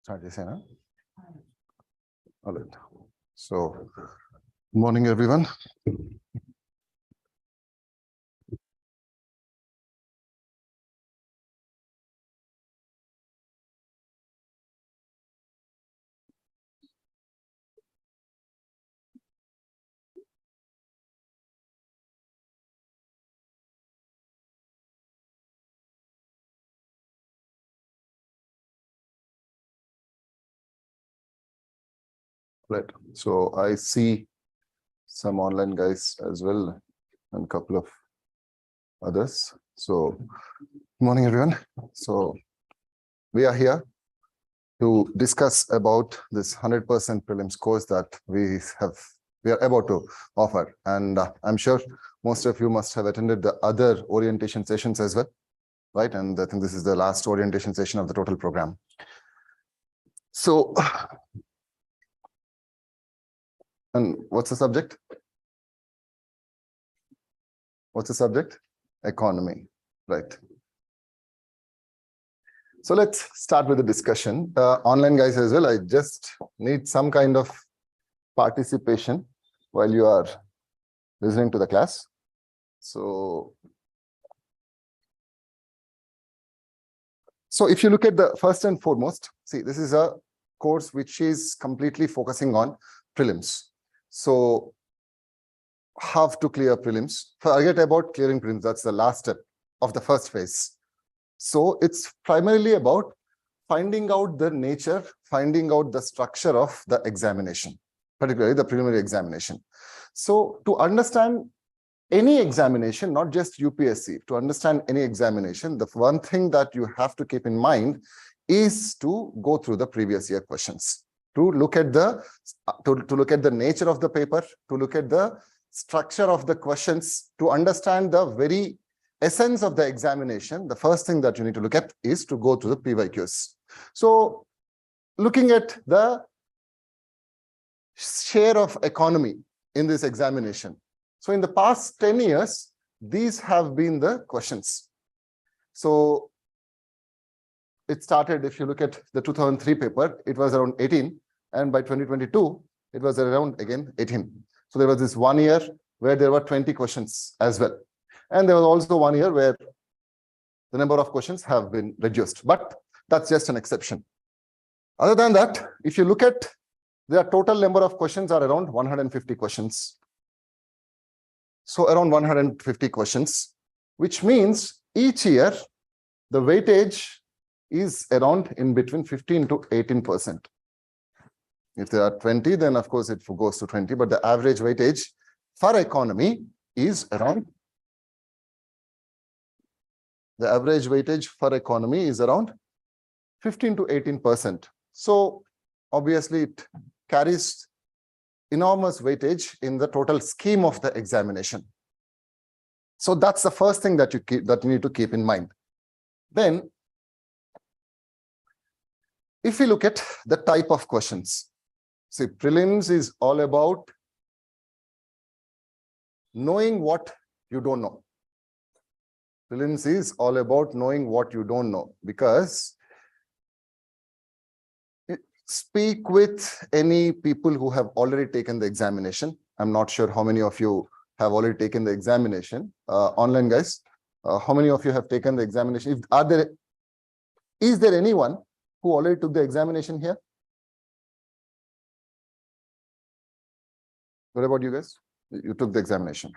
Start this, huh? All right. So, good morning, everyone. Right. So I see some online guys as well and a couple of others. So, good morning, everyone. So we are here to discuss about this 100% prelims course that we are about to offer. And I'm sure most of you must have attended the other orientation sessions as well, right? And I think this is the last orientation session of the total program. So, and what's the subject? What's the subject? Economy, right? So let's start with the discussion. Online guys as well, I just need some kind of participation while you are listening to the class. So if you look at the first and foremost, see, this is a course which is completely focusing on prelims. So how to clear prelims. Forget about clearing prelims. That's the last step of the first phase. So it's primarily about finding out the nature, finding out the structure of the examination, particularly the preliminary examination. So to understand any examination, not just UPSC, to understand any examination, the one thing that you have to keep in mind is to go through the previous year questions, to look at the nature of the paper, to look at the structure of the questions, to understand the very essence of the examination. The first thing that you need to look at is to go through the PYQs. So looking at the share of economy in this examination. So in the past 10 years, these have been the questions. So it started, if you look at the 2003 paper, it was around 18. And by 2022, it was around, again, 18. So there was this 1 year where there were 20 questions as well. And there was also 1 year where the number of questions have been reduced. But that's just an exception. Other than that, if you look at the total number of questions are around 150 questions. So around 150 questions, which means each year, the weightage is around in between 15 to 18%. If there are 20, then of course it goes to 20, but the average weightage for economy is around, the average weightage for economy is around 15 to 18%. So obviously it carries enormous weightage in the total scheme of the examination. So that's the first thing that you need to keep in mind. Then, if we look at the type of questions, see, prelims is all about knowing what you don't know. Prelims is all about knowing what you don't know, because speak with any people who have already taken the examination. I'm not sure how many of you have already taken the examination. Online guys, how many of you have taken the examination? Is there anyone who already took the examination here? What about you guys? You took the examination.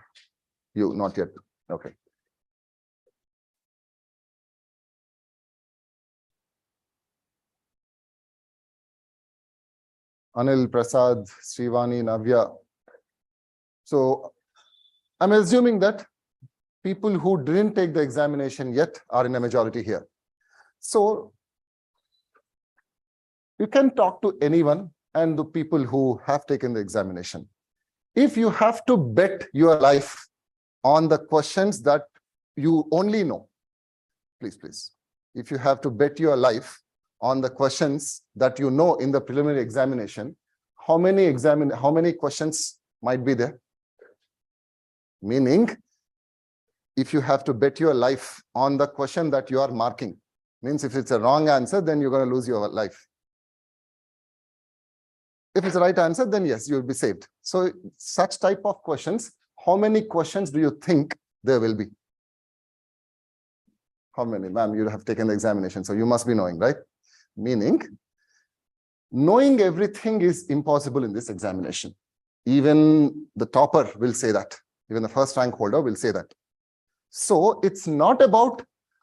You, not yet. Okay. Anil, Prasad, Srivani, Navya. So I'm assuming that people who didn't take the examination yet are in a majority here. So you can talk to anyone and the people who have taken the examination. If you have to bet your life on the questions that you only know, please. If you have to bet your life on the questions that you know in the preliminary examination, how many questions might be there? Meaning, if you have to bet your life on the question that you are marking, means if it's a wrong answer, then you're going to lose your life. If it's the right answer, then yes, you'll be saved. So such type of questions, how many questions do you think there will be? How many? Ma'am, you have taken the examination, so you must be knowing, right? Meaning, knowing everything is impossible in this examination. Even the topper will say that. Even the first rank holder will say that. So it's not about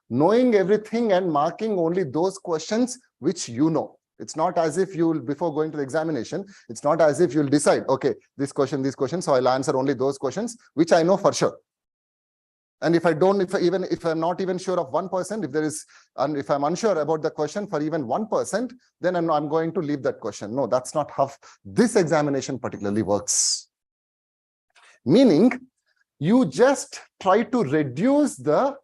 knowing everything and marking only those questions which you know. It's not as if you will, before going to the examination, it's not as if you'll decide, okay, this question, so I'll answer only those questions which I know for sure. And if I don't, if I'm not even sure of 1%, if there is, and if I'm unsure about the question for even 1%, then I'm going to leave that question. No, that's not how this examination particularly works. Meaning, you just try to reduce the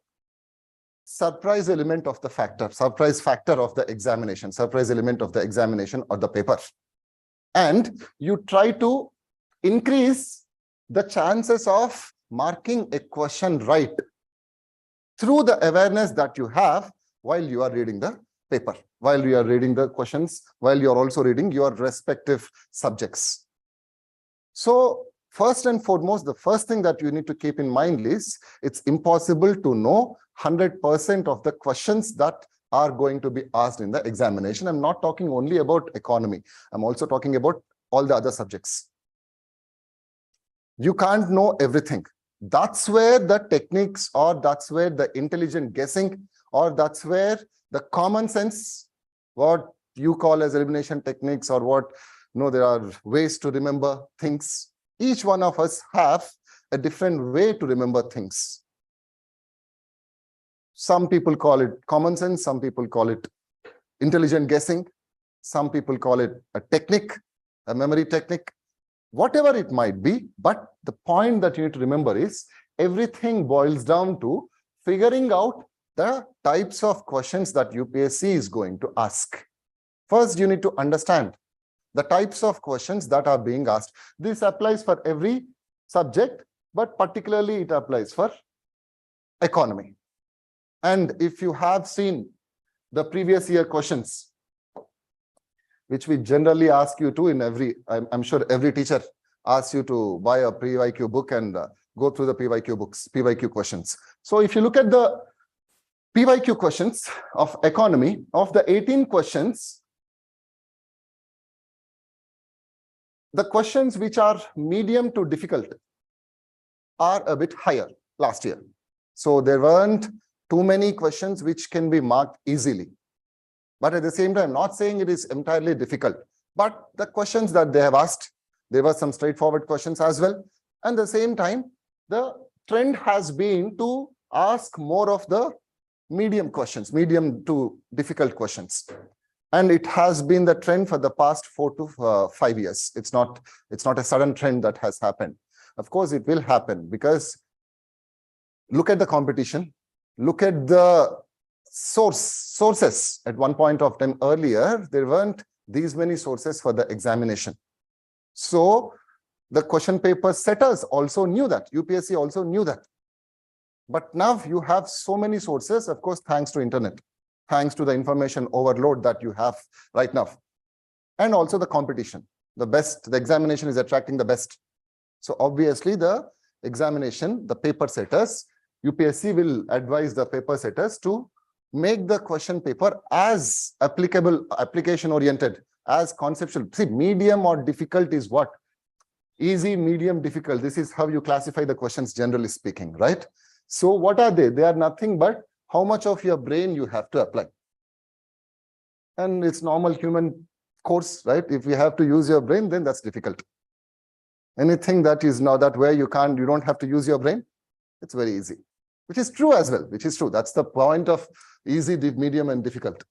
surprise element of the surprise factor of the examination, surprise element of the examination or the paper. And you try to increase the chances of marking a question right through the awareness that you have while you are reading the paper, while you are reading the questions, while you are also reading your respective subjects. So first and foremost, the first thing that you need to keep in mind is it's impossible to know 100% of the questions that are going to be asked in the examination. I'm not talking only about economy. I'm also talking about all the other subjects. You can't know everything. That's where the techniques, or that's where the intelligent guessing, or that's where the common sense, what you call as elimination techniques, or what, there are ways to remember things. Each one of us have a different way to remember things. Some people call it common sense, some people call it intelligent guessing, some people call it a technique, a memory technique, whatever it might be. But the point that you need to remember is everything boils down to figuring out the types of questions that UPSC is going to ask. First, you need to understand the types of questions that are being asked. This applies for every subject, but particularly it applies for economy. And if you have seen the previous year questions, which we generally ask you to in every, I'm sure every teacher asks you to buy a PYQ book and go through the PYQ books, PYQ questions. So if you look at the PYQ questions of economy, of the 18 questions, the questions which are medium to difficult are a bit higher last year. So there weren't too many questions which can be marked easily. But at the same time, not saying it is entirely difficult. But the questions that they have asked, there were some straightforward questions as well. And at the same time, the trend has been to ask more of the medium questions, medium to difficult questions. And it has been the trend for the past 4 to 5 years. It's not a sudden trend that has happened. Of course, it will happen because look at the competition, look at the sources. At one point of time earlier, there weren't these many sources for the examination. So the question paper setters also knew that. UPSC also knew that. But now you have so many sources, of course, thanks to internet, thanks to the information overload that you have right now. And also the competition. The examination is attracting the best. So obviously the examination, the paper setters, UPSC will advise the paper setters to make the question paper as applicable, application oriented, as conceptual. See, medium or difficult is what? Easy, medium, difficult. This is how you classify the questions, generally speaking, right? So what are they? They are nothing but how much of your brain you have to apply. And it's normal human course, right? If you have to use your brain, then that's difficult. Anything that is now that where you don't have to use your brain, it's very easy. Which is true as well, which is true. That's the point of easy, medium, and difficult.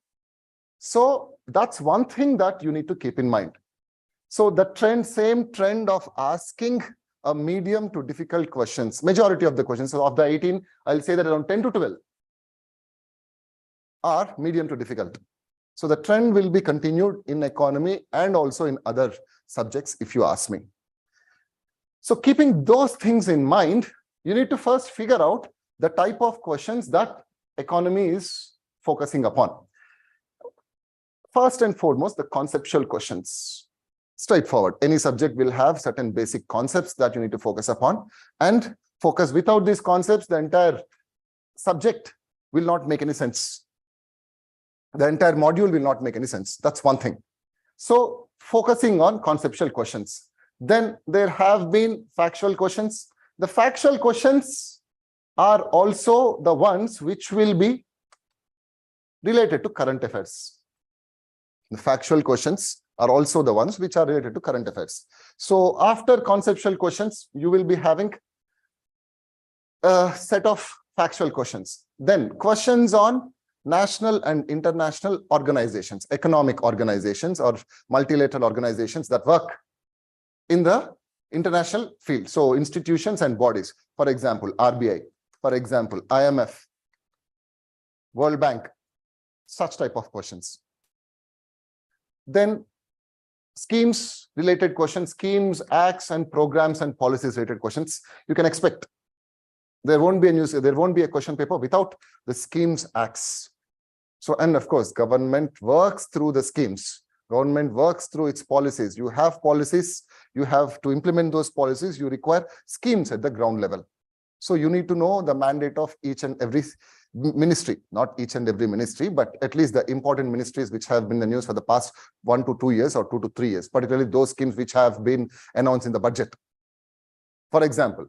So that's one thing that you need to keep in mind. So the same trend of asking a medium to difficult questions, majority of the questions, so of the 18, I'll say that around 10 to 12 are medium to difficult. So the trend will be continued in economy and also in other subjects, if you ask me. So keeping those things in mind, you need to first figure out the type of questions that economy is focusing upon. First and foremost, the conceptual questions. straightforward. Any subject will have certain basic concepts that you need to focus upon, and focus. Without these concepts, the entire subject will not make any sense. The entire module will not make any sense. That's one thing. So focusing on conceptual questions. Then there have been factual questions. The factual questions are also the ones which will be related to current affairs. The factual questions are also the ones which are related to current affairs. So after conceptual questions, you will be having a set of factual questions. Then questions on national and international organizations, economic organizations or multilateral organizations that work in the international field. So institutions and bodies, for example, RBI, for example, IMF, World Bank, such type of questions. Then schemes related questions, schemes, acts and programs and policies related questions. You can expect there won't be a question paper without the schemes, acts. So, and of course, government works through the schemes. Government works through its policies. You have policies, you have to implement those policies, you require schemes at the ground level. So you need to know the mandate of each and every ministry, not each and every ministry, but at least the important ministries which have been in the news for the past 1 to 2 years or 2 to 3 years, particularly those schemes which have been announced in the budget. For example,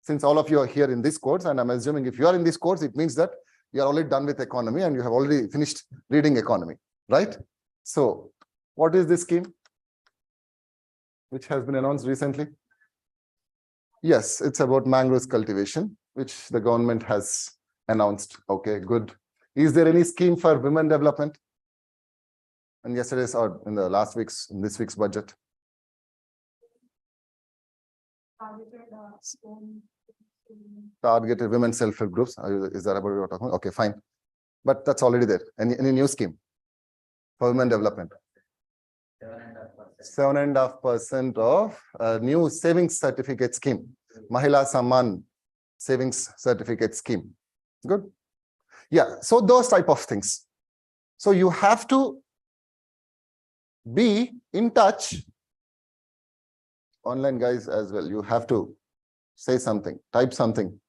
since all of you are here in this course, and I'm assuming if you are in this course, it means that you are already done with economy and you have already finished reading economy, right? So what is this scheme which has been announced recently? Yes, it's about mangroves cultivation, which the government has announced. Okay, good. Is there any scheme for women development? And yesterday's or in this week's budget? Targeted women self-help groups. Is that about what you're talking about? Okay, fine. But that's already there. Any new scheme for women development? 7.5% of a new savings certificate scheme, Mahila Samman savings certificate scheme. Good. Yeah, so those type of things. So you have to be in touch. Online guys as well, you have to say something, type something.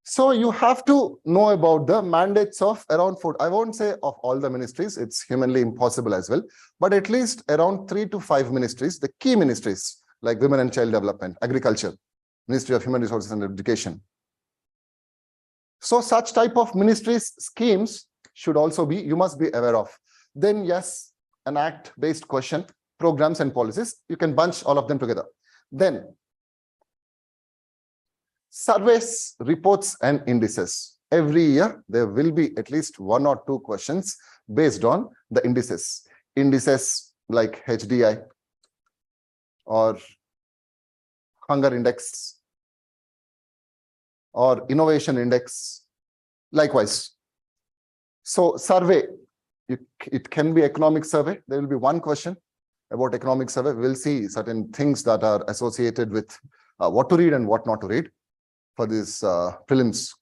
So you have to know about the mandates of around 4, I won't say of all the ministries, it's humanly impossible as well, but at least around 3 to 5 ministries, the key ministries like Women and Child Development, Agriculture, Ministry of Human Resources and Education. So such type of ministries, schemes should also be, you must be aware of. Then yes, an act-based question, programs and policies, you can bunch all of them together. Then surveys, reports and indices. Every year, there will be at least 1 or 2 questions based on the indices. Indices like HDI or hunger index or innovation index, likewise. So survey, it can be economic survey. There will be 1 question about economic survey. We'll see certain things that are associated with what to read and what not to read for these prelims.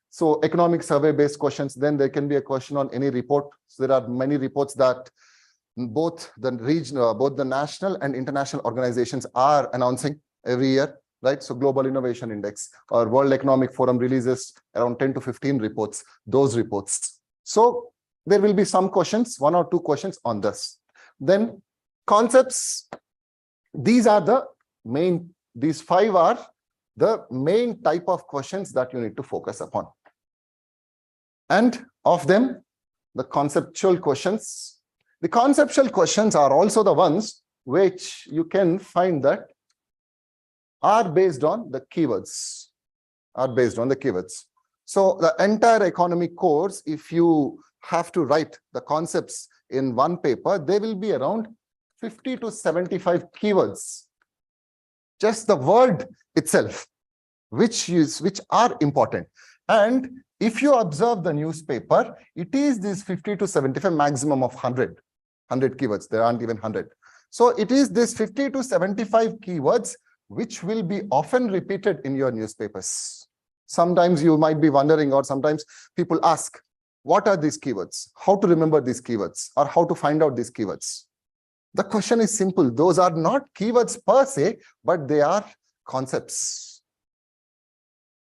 So economic survey based questions, then there can be a question on any report. So there are many reports that both the regional, both the national and international organizations are announcing every year, right? So Global Innovation Index or World Economic Forum releases around 10 to 15 reports, those reports. So there will be some questions, 1 or 2 questions on this. Then concepts, these are the main, these 5 are the main type of questions that you need to focus upon. And of them, the conceptual questions. The conceptual questions are also the ones which you can find that are based on the keywords. So the entire economy course, if you have to write the concepts in 1 paper, they will be around 50 to 75 keywords. Just the word itself, which are important. And if you observe the newspaper, it is this 50 to 75, maximum of 100 keywords. There aren't even 100. So it is this 50 to 75 keywords which will be often repeated in your newspapers. Sometimes you might be wondering, or sometimes people ask, what are these keywords? How to remember these keywords, or how to find out these keywords? The question is simple. Those are not keywords per se, but they are concepts.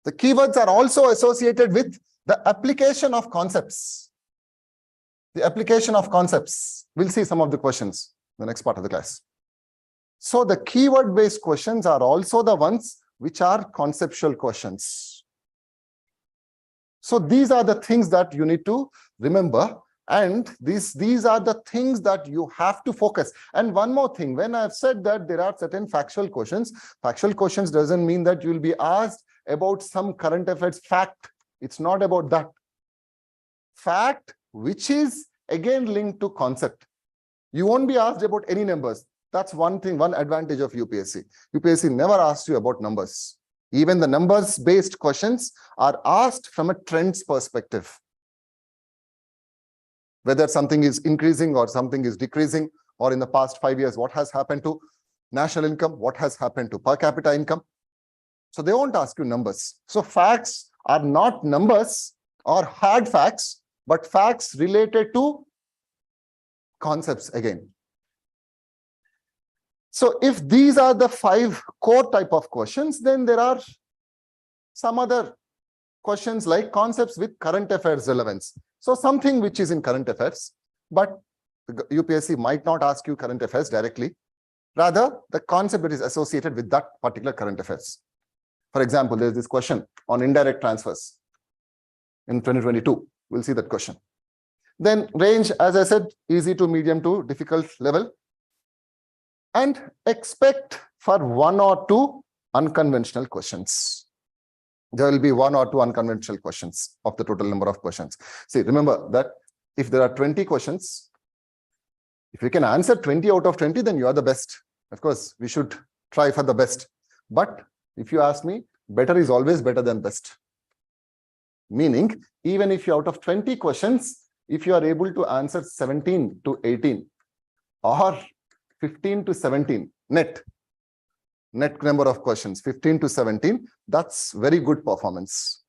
The keywords are also associated with the application of concepts. The application of concepts. We'll see some of the questions in the next part of the class. So the keyword-based questions are also the ones which are conceptual questions. So these are the things that you need to remember, and these are the things that you have to focus. And one more thing, when I've said that there are certain factual questions doesn't mean that you will be asked about some current affairs fact. It's not about that. Fact, which is again linked to concept. You won't be asked about any numbers. That's one thing, one advantage of UPSC. UPSC never asks you about numbers. Even the numbers-based questions are asked from a trends perspective. Whether something is increasing or something is decreasing, or in the past 5 years, what has happened to national income, what has happened to per capita income. So they won't ask you numbers. So facts are not numbers or hard facts, but facts related to concepts again. So if these are the 5 core type of questions, then there are some other questions like concepts with current affairs relevance. So something which is in current affairs, but the UPSC might not ask you current affairs directly. Rather, the concept that is associated with that particular current affairs. For example, there's this question on indirect transfers in 2022. We'll see that question. Then range, as I said, easy to medium to difficult level. And expect for 1 or 2 unconventional questions. There will be 1 or 2 unconventional questions of the total number of questions. See, remember that if there are 20 questions, if you can answer 20 out of 20, then you are the best. Of course, we should try for the best. But if you ask me, better is always better than best. Meaning, even if you out of 20 questions, if you are able to answer 17 to 18 or 15 to 17 net number of questions, 15 to 17, that's very good performance.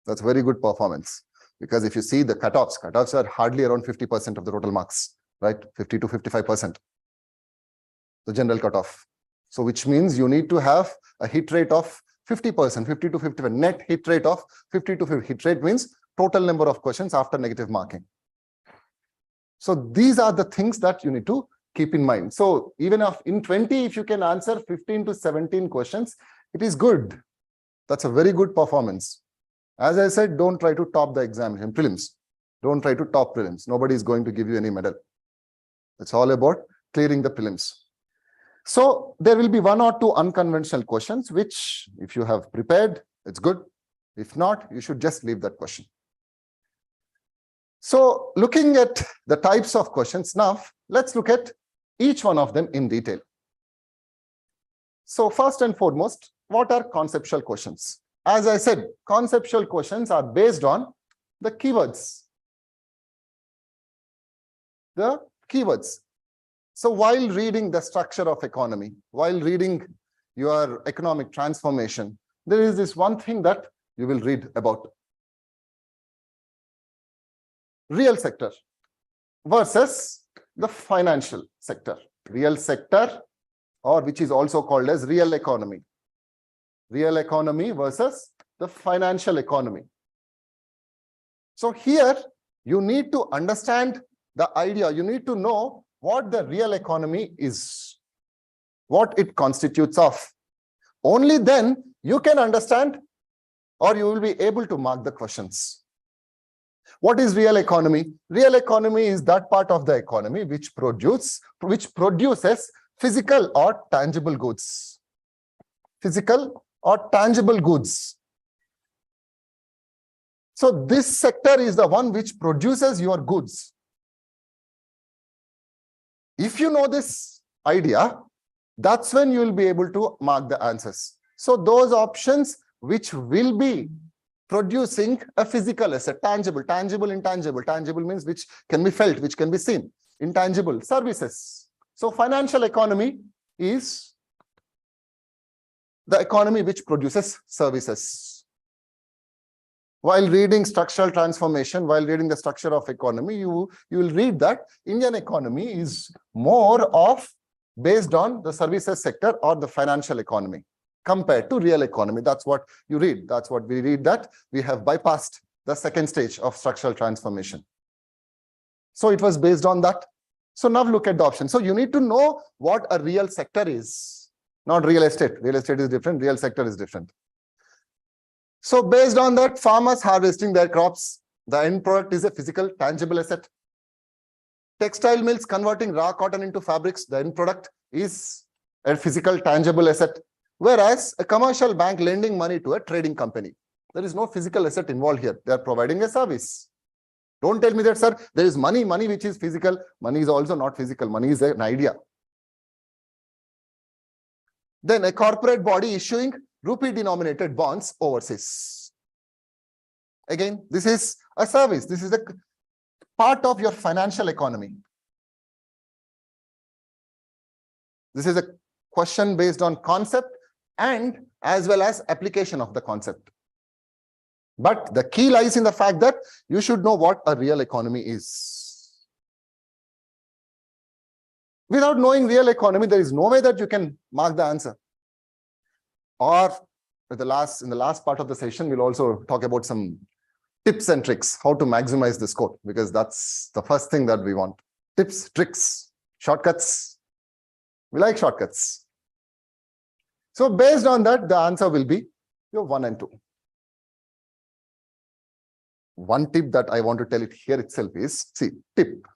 That's very good performance. Because if you see the cutoffs are hardly around 50% of the total marks, right? 50 to 55%, the general cutoff. So which means you need to have a hit rate of 50%, 50 to 55, net hit rate of 50 to 50. Hit rate means total number of questions after negative marking. So these are the things that you need to keep in mind. So even if in 20, if you can answer 15 to 17 questions, it is good. That's a very good performance. As I said, don't try to top the examination, prelims. Don't try to top prelims. Nobody is going to give you any medal. It's all about clearing the prelims. So there will be 1 or 2 unconventional questions, which if you have prepared, it's good. If not, you should just leave that question. So looking at the types of questions now, let's look at each one of them in detail. So first and foremost, what are conceptual questions? As I said, conceptual questions are based on the keywords. The keywords. So while reading the structure of economy, while reading your economic transformation, there is this one thing that you will read about. Real sector versus the financial sector. Real sector, or which is also called as real economy. Real economy versus the financial economy. So here you need to understand the idea. You need to know what the real economy is, what it constitutes of. Only then you can understand, or you will be able to mark the questions. What is real economy? Real economy is that part of the economy which produces physical or tangible goods. Physical or tangible goods. So this sector is the one which produces your goods. If you know this idea, that's when you will be able to mark the answers. So those options which will be producing a physical asset, tangible, intangible. Tangible means which can be felt, which can be seen. Intangible, services. So financial economy is the economy which produces services. While reading structural transformation, while reading the structure of economy, you will read that Indian economy is more of based on the services sector or the financial economy compared to real economy. That's what you read. That's what we read, that we have bypassed the second stage of structural transformation. So it was based on that. So now look at the option. So you need to know what a real sector is, not real estate. Real estate is different. Real sector is different. So based on that, farmers harvesting their crops, the end product is a physical, tangible asset. Textile mills converting raw cotton into fabrics, the end product is a physical, tangible asset. Whereas a commercial bank lending money to a trading company, there is no physical asset involved here. They are providing a service. Don't tell me that, sir, there is money which is physical. Money is also not physical. Money is an idea. Then a corporate body issuing rupee-denominated bonds overseas. Again, this is a service. This is a part of your financial economy. This is a question based on concept and as well as application of the concept. But the key lies in the fact that you should know what a real economy is. Without knowing real economy, there is no way that you can mark the answer. Or in the last part of the session, we'll also talk about some tips and tricks, how to maximize the score, because that's the first thing that we want. Tips, tricks, shortcuts. We like shortcuts. So based on that, the answer will be your 1 and 2. One tip that I want to tell it here itself is, see, tip.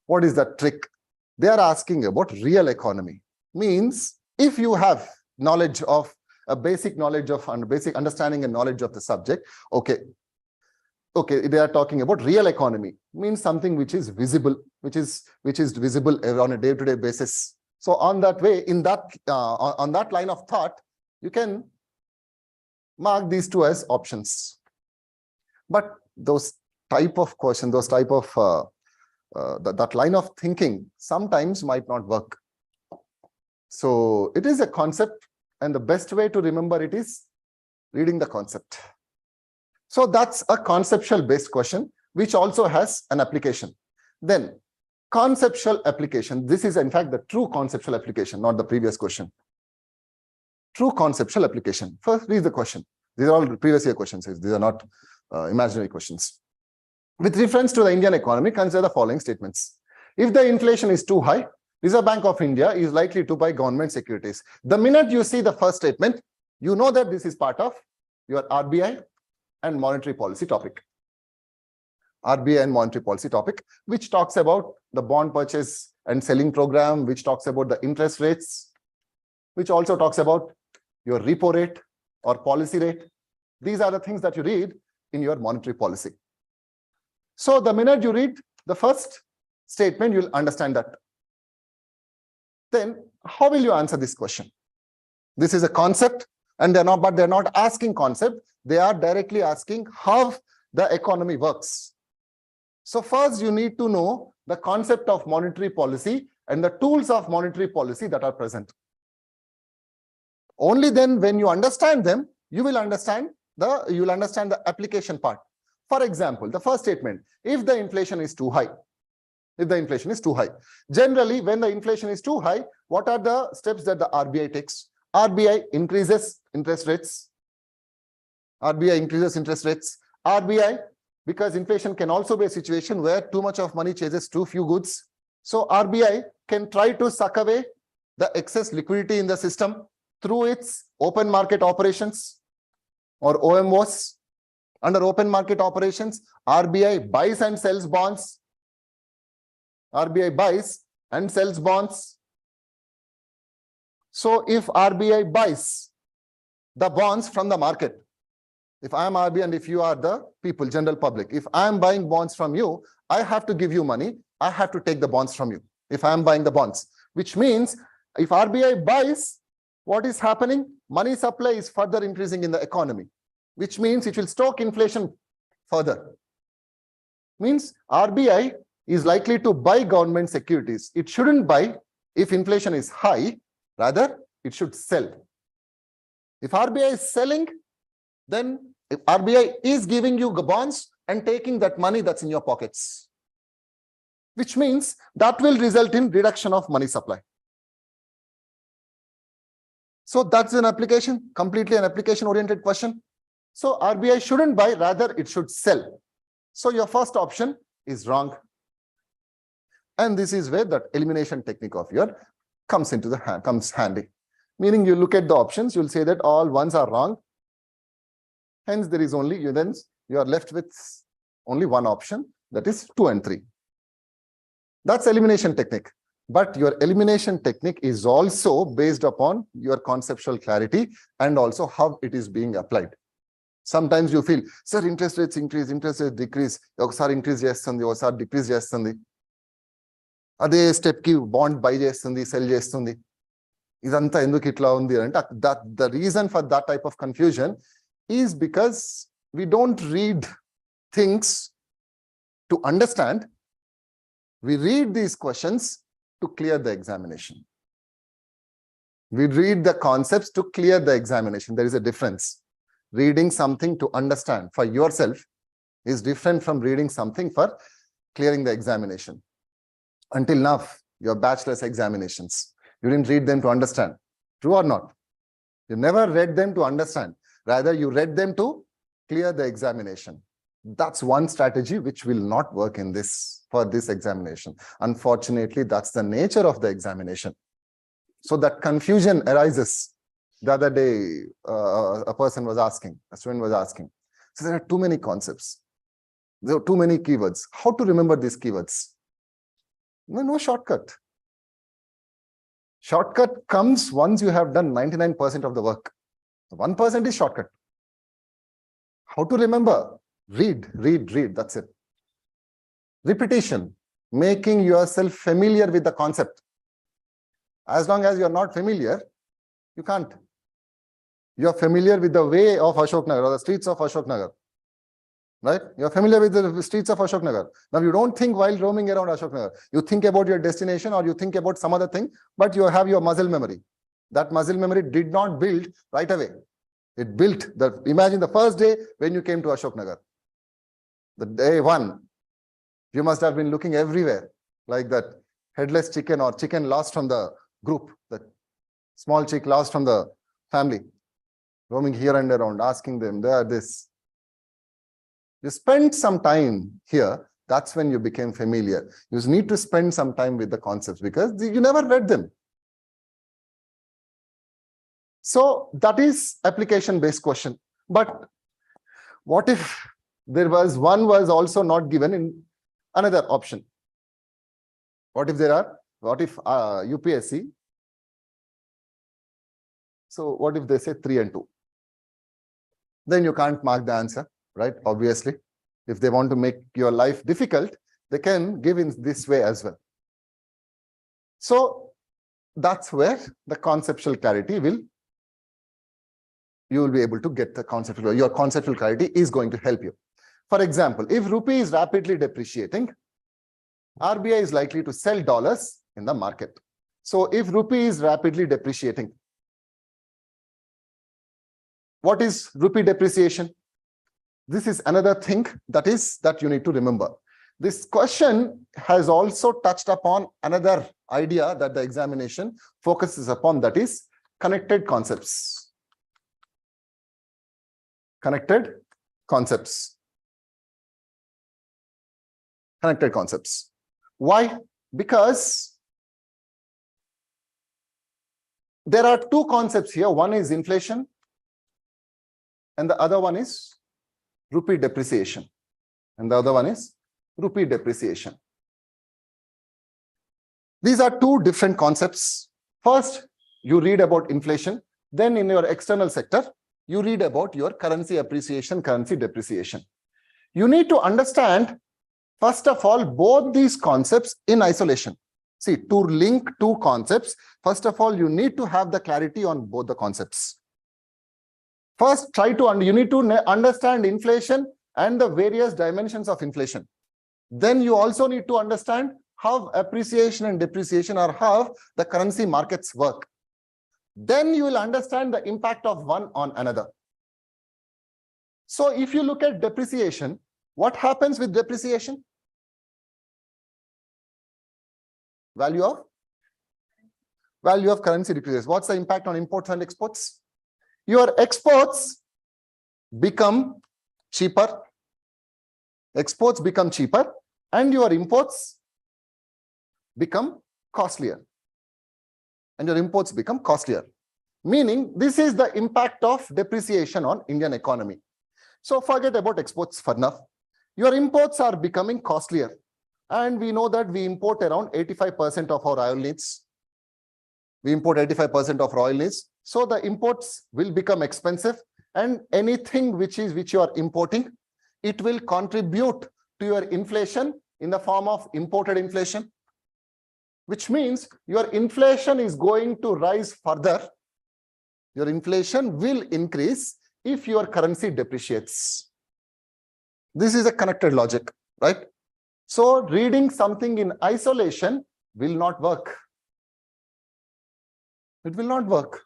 What is that trick? They are asking about real economy. Means if you have knowledge of a basic knowledge of and basic understanding and knowledge of the subject, okay, they are talking about real economy. Means something which is visible, which is visible on a day-to-day basis. So on that way, in that on that line of thought, you can mark these two as options. But those type of question, those type of that line of thinking sometimes might not work. So it is a concept, and the best way to remember it is reading the concept. So that's a conceptual based question, which also has an application. Then conceptual application. This is in fact the true conceptual application, not the previous question. True conceptual application. First, read the question. These are all previous year questions. These are not imaginary questions. With reference to the Indian economy, consider the following statements. If the inflation is too high, Reserve Bank of India is likely to buy government securities. The minute you see the first statement, you know that this is part of your RBI and monetary policy topic. RBI and monetary policy topic, which talks about the bond purchase and selling program, which talks about the interest rates, which also talks about your repo rate or policy rate. These are the things that you read in your monetary policy. So the minute you read the first statement, you'll understand that. Then how will you answer this question? This is a concept, and they're not asking concept. They are directly asking how the economy works. So first you need to know the concept of monetary policy and the tools of monetary policy that are present. Only then when you understand them, you will understand the application part. For example, the first statement, if the inflation is too high. If the inflation is too high. Generally, when the inflation is too high, what are the steps that the RBI takes? RBI increases interest rates. RBI increases interest rates. RBI, because inflation can also be a situation where too much of money chases too few goods. So RBI can try to suck away the excess liquidity in the system through its open market operations or OMOs. Under open market operations, RBI buys and sells bonds. RBI buys and sells bonds. So if RBI buys the bonds from the market, if I am RBI and if you are the people, general public, if I am buying bonds from you, I have to give you money. I have to take the bonds from you if I am buying the bonds, which means if RBI buys, what is happening? Money supply is further increasing in the economy, which means it will stoke inflation further. Means RBI is likely to buy government securities. It shouldn't buy if inflation is high, rather it should sell. If RBI is selling, then If RBI is giving you bonds and taking that money that's in your pockets, which means that will result in reduction of money supply. So that's an application, completely an application-oriented question. So RBI shouldn't buy, rather it should sell. So your first option is wrong. And this is where that elimination technique of your comes handy. Meaning you look at the options, you'll say that all ones are wrong. Hence, there is only you are left with only one option, that is 2 and 3. That's elimination technique. But your elimination technique is also based upon your conceptual clarity and also how it is being applied. Sometimes you feel, sir, interest rates increase, interest rates decrease, ఒకసారి increase చేస్తుంది, ఒకసారి decrease చేస్తుంది. అదే step కి bond by చేస్తుంది, cell చేస్తుంది. ఇదంతా ఎందుకు ఇట్లా ఉంది అంటే the reason for that type of confusion is because we don't read things to understand. We read these questions to clear the examination. We read the concepts to clear the examination. There is a difference. Reading something to understand for yourself is different from reading something for clearing the examination. Until now, your bachelor's examinations, you didn't read them to understand. True or not? You never read them to understand. Rather, you read them to clear the examination. That's one strategy which will not work in for this examination. Unfortunately, that's the nature of the examination. So that confusion arises. The other day, a student was asking, so there are too many concepts. There are too many keywords. How to remember these keywords? No shortcut. Shortcut comes once you have done 99% of the work. 1% is shortcut. How to remember? Read. That's it. Repetition, making yourself familiar with the concept. As long as you're not familiar, you can't. You're familiar with the way of Ashok Nagar or the streets of Ashok Nagar. Right? You're familiar with the streets of Ashok Nagar. Now, you don't think while roaming around Ashok Nagar. You think about your destination or you think about some other thing, but you have your muscle memory. That muscle memory did not build right away. It built, imagine the first day when you came to Ashok Nagar. The day one, you must have been looking everywhere, like that headless chicken or chicken lost from the group, that small chick lost from the family, roaming here and around, asking them, there, this. You spent some time here, that's when you became familiar. You need to spend some time with the concepts because you never read them. So that is application-based question. But what if there was one was also not given in another option? What if UPSC? So what if they say 3 and 2? Then you can't mark the answer, right? Obviously, if they want to make your life difficult, they can give in this way as well. So that's where the conceptual clarity you will be able to get the conceptual, your conceptual clarity is going to help you. For example, if rupee is rapidly depreciating, RBI is likely to sell dollars in the market. So if rupee is rapidly depreciating, what is rupee depreciation? This is another thing that you need to remember. This question has also touched upon another idea that the examination focuses upon, that is connected concepts. Connected concepts. Connected concepts. Why? Because there are two concepts here. One is inflation and the other one is rupee depreciation. And the other one is rupee depreciation. These are two different concepts. First, you read about inflation. Then in your external sector, you read about your currency appreciation, currency depreciation. You need to understand, first of all, both these concepts in isolation. See, to link two concepts, first of all, you need to have the clarity on both the concepts. First, you need to understand inflation and the various dimensions of inflation. Then you also need to understand how appreciation and depreciation or how the currency markets work. Then you will understand the impact of one on another. So if you look at depreciation, what happens with depreciation? Value of currency decreases. What's the impact on imports and exports? Your exports become cheaper. Exports become cheaper and your imports become costlier. Meaning this is the impact of depreciation on Indian economy. So forget about exports for now. Your imports are becoming costlier. And we know that we import around 85% of our oil needs. So the imports will become expensive, and anything which you are importing, it will contribute to your inflation in the form of imported inflation, which means your inflation is going to rise further. Your inflation will increase if your currency depreciates. This is a connected logic, right? So reading something in isolation will not work. It will not work.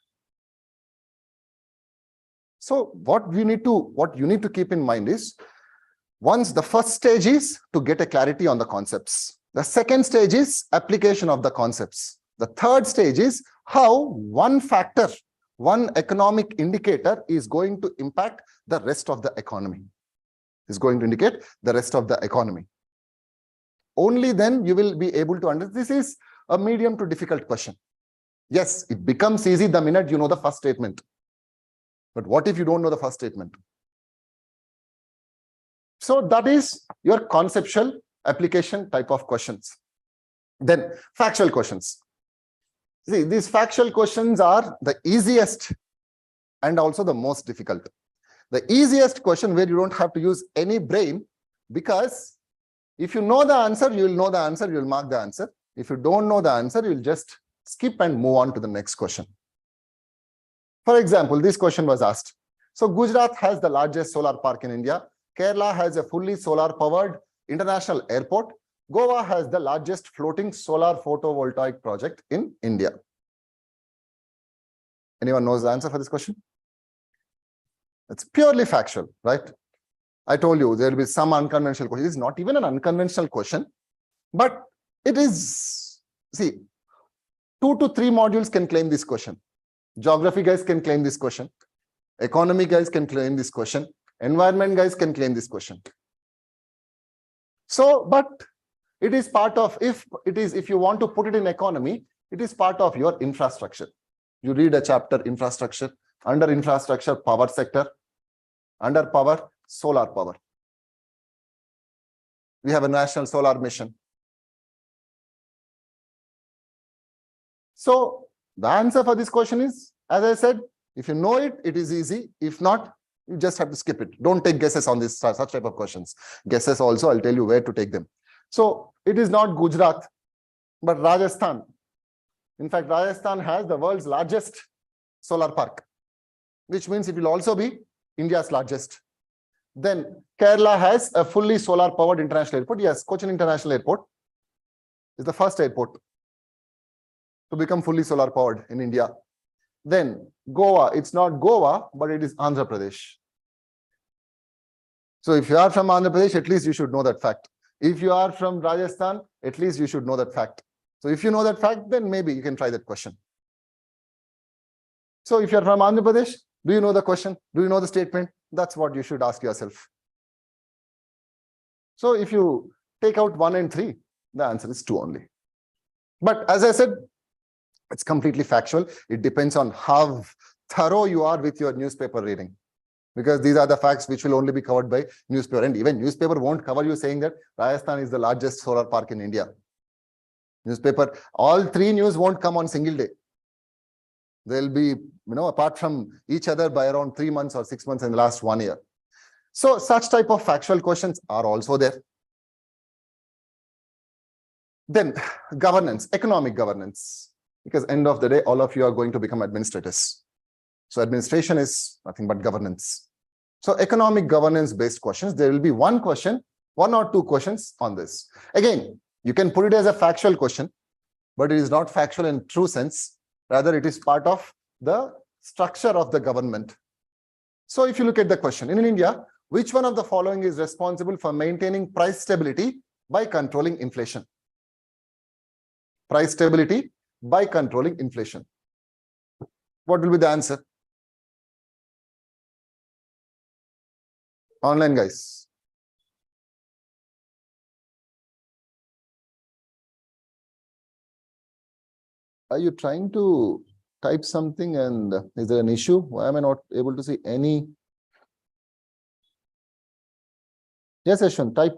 So what you need to keep in mind is, once the first stage is to get a clarity on the concepts. The second stage is application of the concepts. The third stage is how one factor, one economic indicator is going to impact the rest of the economy. Only then you will be able to understand. This is a medium to difficult question. Yes, it becomes easy the minute you know the first statement. But what if you don't know the first statement? So that is your conceptual application type of questions. Then factual questions. See, these factual questions are the easiest and also the most difficult. The easiest question where you don't have to use any brain, because if you know the answer, you will know the answer, you will mark the answer. If you don't know the answer, you will just skip and move on to the next question. For example, this question was asked. So Gujarat has the largest solar park in India. Kerala has a fully solar powered international airport. Goa has the largest floating solar photovoltaic project in India. Anyone knows the answer for this question? It's purely factual, right? I told you there will be some unconventional question. It's not even an unconventional question, but it is, see, 2 to 3 modules can claim this question. Geography guys can claim this question. Economy guys can claim this question. Environment guys can claim this question. So, but it is part of, if you want to put it in economy, it is part of your infrastructure. You read a chapter, infrastructure. Under infrastructure, power sector. Under power, solar power. We have a national solar mission. So the answer for this question is, as I said, if you know it, it is easy. If not, you just have to skip it. Don't take guesses on this such type of questions. Guesses also, I'll tell you where to take them. So it is not Gujarat, but Rajasthan. In fact, Rajasthan has the world's largest solar park, which means it will also be India's largest. Then Kerala has a fully solar powered international airport. Yes, Cochin International Airport is the first airport to become fully solar powered in India. Then Goa, it's not Goa, but it is Andhra Pradesh. So if you are from Andhra Pradesh, at least you should know that fact. If you are from Rajasthan, at least you should know that fact. So if you know that fact, then maybe you can try that question. So if you're from Andhra Pradesh, do you know the question? Do you know the statement? That's what you should ask yourself. So if you take out 1 and 3, the answer is 2 only. But as I said, it's completely factual. It depends on how thorough you are with your newspaper reading. Because these are the facts which will only be covered by newspaper. And even newspaper won't cover you saying that Rajasthan is the largest solar park in India. Newspaper, all 3 news won't come on single day. They'll be, apart from each other by around 3 months or 6 months in the last 1 year. So such type of factual questions are also there. Then governance, economic governance. Because end of the day, all of you are going to become administrators. So administration is nothing but governance. So economic governance based questions, there will be 1 question, 1 or 2 questions on this. Again, you can put it as a factual question, but it is not factual in true sense. Rather, it is part of the structure of the government. So if you look at the question, in India, Which one of the following is responsible for maintaining price stability by controlling inflation? Price stability by controlling inflation. What will be the answer? Online guys. Are you trying to type something and is there an issue? Why am I not able to see any? Yes, Ashwin, type.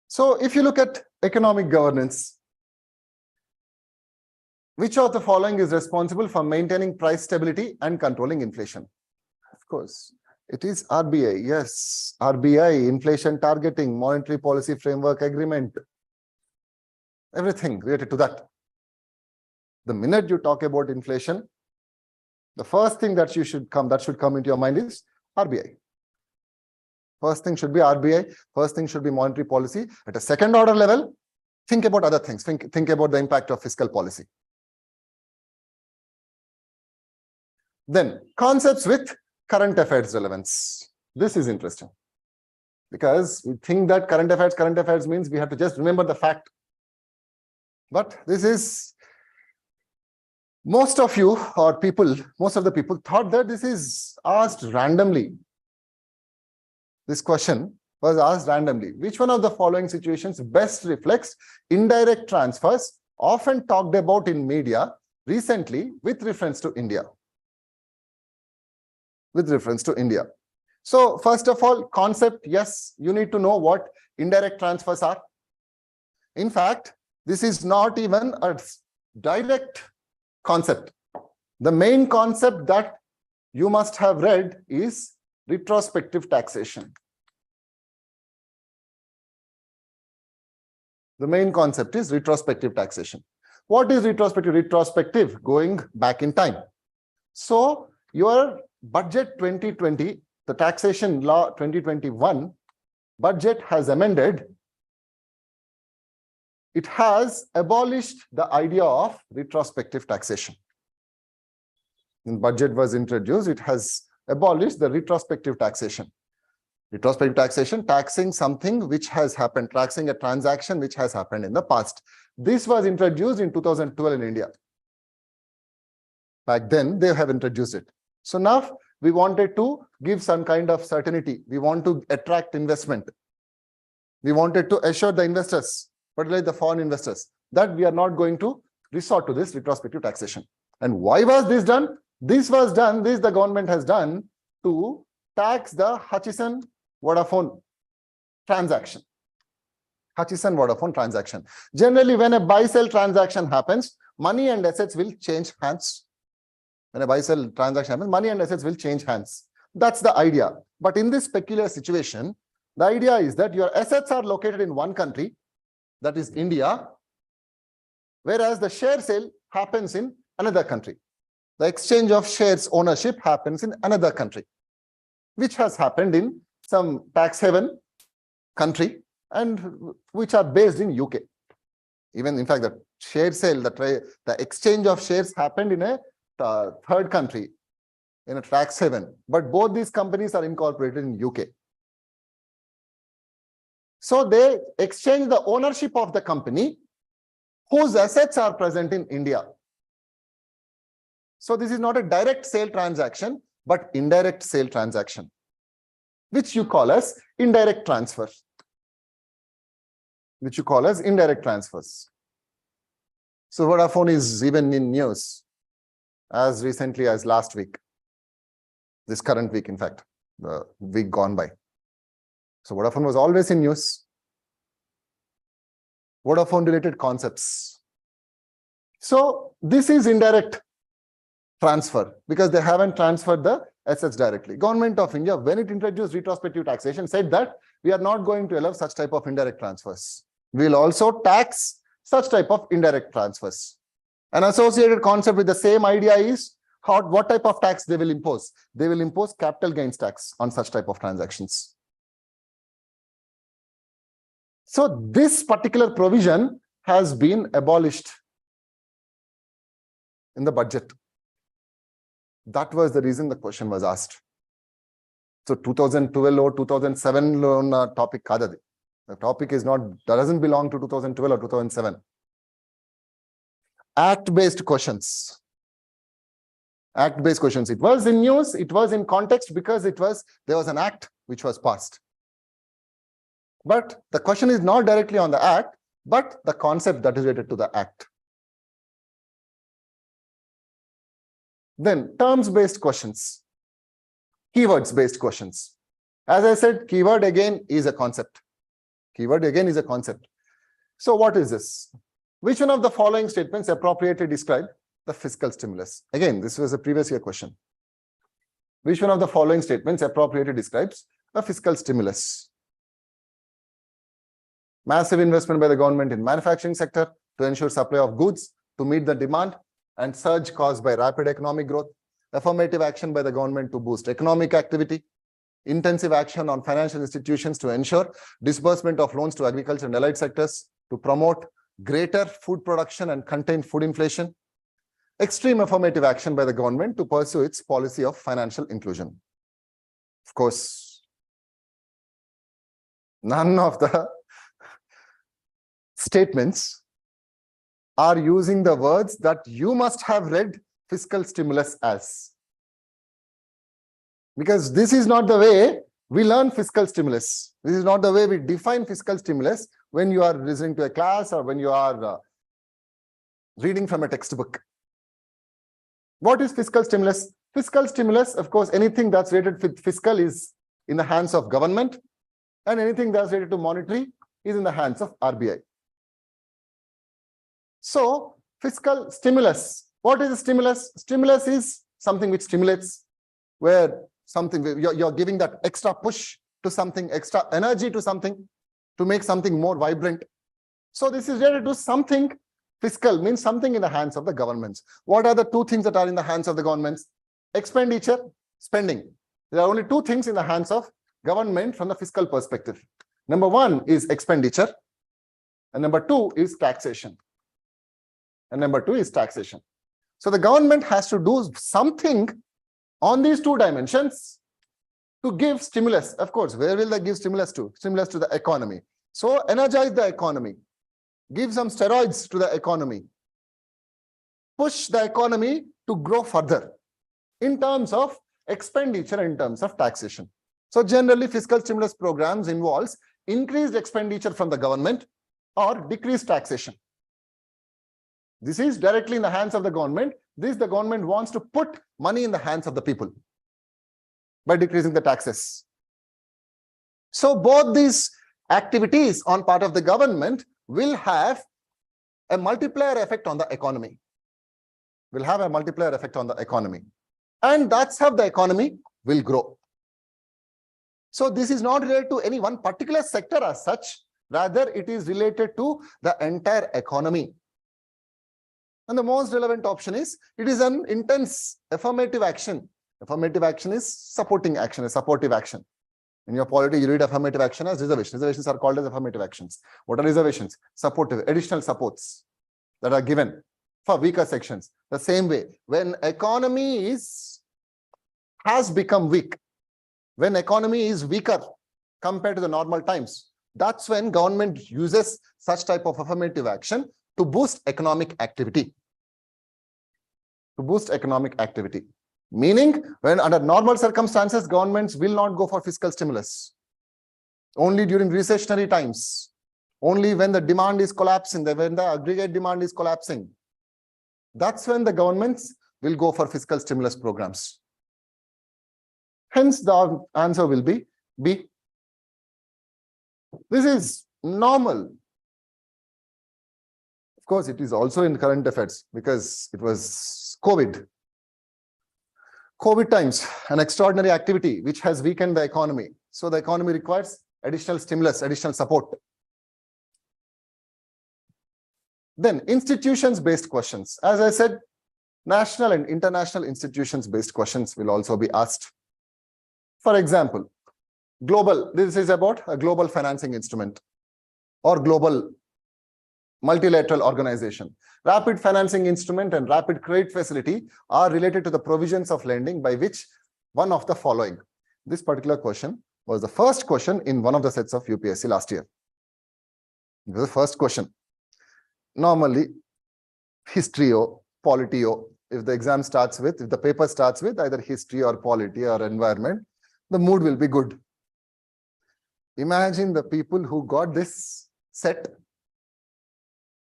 So if you look at economic governance, which of the following is responsible for maintaining price stability and controlling inflation? Of course, it is RBI. Yes, RBI, inflation targeting, monetary policy framework agreement, everything related to that. The minute you talk about inflation, the first thing that should come into your mind is RBI. First thing should be RBI. First thing should be monetary policy. At a second order level, think about other things. Think about the impact of fiscal policy. Then concepts with current affairs relevance. This is interesting because we think that current affairs means we have to just remember the fact. But this is, most of the people thought that this is asked randomly. This question was asked randomly. Which one of the following situations best reflects indirect transfers often talked about in media recently with reference to India? With reference to India. So first of all, concept, yes, you need to know what indirect transfers are. In fact, this is not even a direct concept. The main concept that you must have read is retrospective taxation. The main concept is retrospective taxation. What is retrospective? Retrospective, going back in time. So your budget 2020, the taxation law 2021, budget has amended. It has abolished the idea of retrospective taxation. When budget was introduced, it has abolished the retrospective taxation. Retrospective taxation, taxing something which has happened, taxing a transaction which has happened in the past. This was introduced in 2012 in India. Back then, they have introduced it. So now we wanted to give some kind of certainty. We want to attract investment. We wanted to assure the investors, particularly the foreign investors, that we are not going to resort to this retrospective taxation. And why was this done? This the government has done to tax the Hutchison-Vodafone transaction. Hutchison-Vodafone transaction. Generally, when a buy-sell transaction happens, money and assets will change hands. When a buy-sell transaction happens, money and assets will change hands. That's the idea. But in this peculiar situation, the idea is that your assets are located in one country, that is India, whereas the share sale happens in another country. The exchange of shares ownership happens in another country, which has happened in some tax haven country and which are based in UK. Even in fact, the share sale, the exchange of shares happened in a third country, in a tax haven, but both these companies are incorporated in UK. So they exchange the ownership of the company whose assets are present in India. So this is not a direct sale transaction, but indirect sale transaction, which you call as indirect transfers. So Vodafone is even in news as recently as last week, this current week, in fact, the week gone by. So Vodafone was always in news. Vodafone related concepts. So this is indirect transfer because they haven't transferred the assets directly. Government of India, when it introduced retrospective taxation, said that we are not going to allow such type of indirect transfers. We will also tax such type of indirect transfers. An associated concept with the same idea is what type of tax they will impose. They will impose capital gains tax on such type of transactions. So this particular provision has been abolished in the budget. That was the reason the question was asked. So 2012 or 2007 topic kadadi. The topic is not, doesn't belong to 2012 or 2007. Act-based questions. Act-based questions. It was in news, it was in context because there was an act which was passed. But the question is not directly on the act, but the concept that is related to the act. Then terms-based questions, keywords-based questions. As I said, keyword again is a concept. Keyword again is a concept. So what is this? Which one of the following statements appropriately describe the fiscal stimulus? Again, this was a previous year question. Which one of the following statements appropriately describes a fiscal stimulus? Massive investment by the government in manufacturing sector to ensure supply of goods to meet the demand and surge caused by rapid economic growth. Affirmative action by the government to boost economic activity. Intensive action on financial institutions to ensure disbursement of loans to agriculture and allied sectors to promote greater food production and contain food inflation. Extreme affirmative action by the government to pursue its policy of financial inclusion. Of course, none of the statements are using the words that you must have read fiscal stimulus as. Because this is not the way we learn fiscal stimulus. This is not the way we define fiscal stimulus when you are listening to a class or when you are reading from a textbook. What is fiscal stimulus? Fiscal stimulus, of course, anything that's related with fiscal is in the hands of government, and anything that's related to monetary is in the hands of RBI. So, fiscal stimulus. What is a stimulus? Stimulus is something which stimulates, where something you're giving that extra push to something, extra energy to something, to make something more vibrant. So this is related to something. Fiscal means something in the hands of the governments. What are the two things that are in the hands of the governments? Expenditure, spending. There are only two things in the hands of government from the fiscal perspective. Number one is expenditure, and number two is taxation. So the government has to do something on these two dimensions to give stimulus. Of course, where will they give stimulus to? Stimulus to the economy. So energize the economy, give some steroids to the economy, push the economy to grow further in terms of expenditure, in terms of taxation. So generally, fiscal stimulus programs involves increased expenditure from the government or decreased taxation. This is directly in the hands of the government. This the government wants to put money in the hands of the people by decreasing the taxes. So both these activities on part of the government will have a multiplier effect on the economy. And that's how the economy will grow. So this is not related to any one particular sector as such. Rather, it is related to the entire economy. And the most relevant option is, it is an intense affirmative action. Affirmative action is supporting action, a supportive action. In your polity, you read affirmative action as reservations. Reservations are called as affirmative actions. What are reservations? Supportive, additional supports that are given for weaker sections. The same way, when economy has become weak, when economy is weaker compared to the normal times, that's when government uses such type of affirmative action to boost economic activity. Meaning, when under normal circumstances, governments will not go for fiscal stimulus. Only during recessionary times. Only when the demand is collapsing, when the aggregate demand is collapsing. That's when the governments will go for fiscal stimulus programs. Hence, the answer will be B. This is normal. Of course, it is also in current affairs because it was COVID. COVID times, an extraordinary activity which has weakened the economy. So the economy requires additional stimulus, additional support. Then institutions-based questions. As I said, national and international institutions-based questions will also be asked. For example, global, this is about a global financing instrument. or global multilateral organization. Rapid financing instrument and rapid credit facility are related to the provisions of lending by which one of the following. This particular question was the first question in one of the sets of UPSC last year. This is the first question. Normally, history or polity, or if the exam starts with, if the paper starts with either history or polity or environment, the mood will be good. Imagine the people who got this set.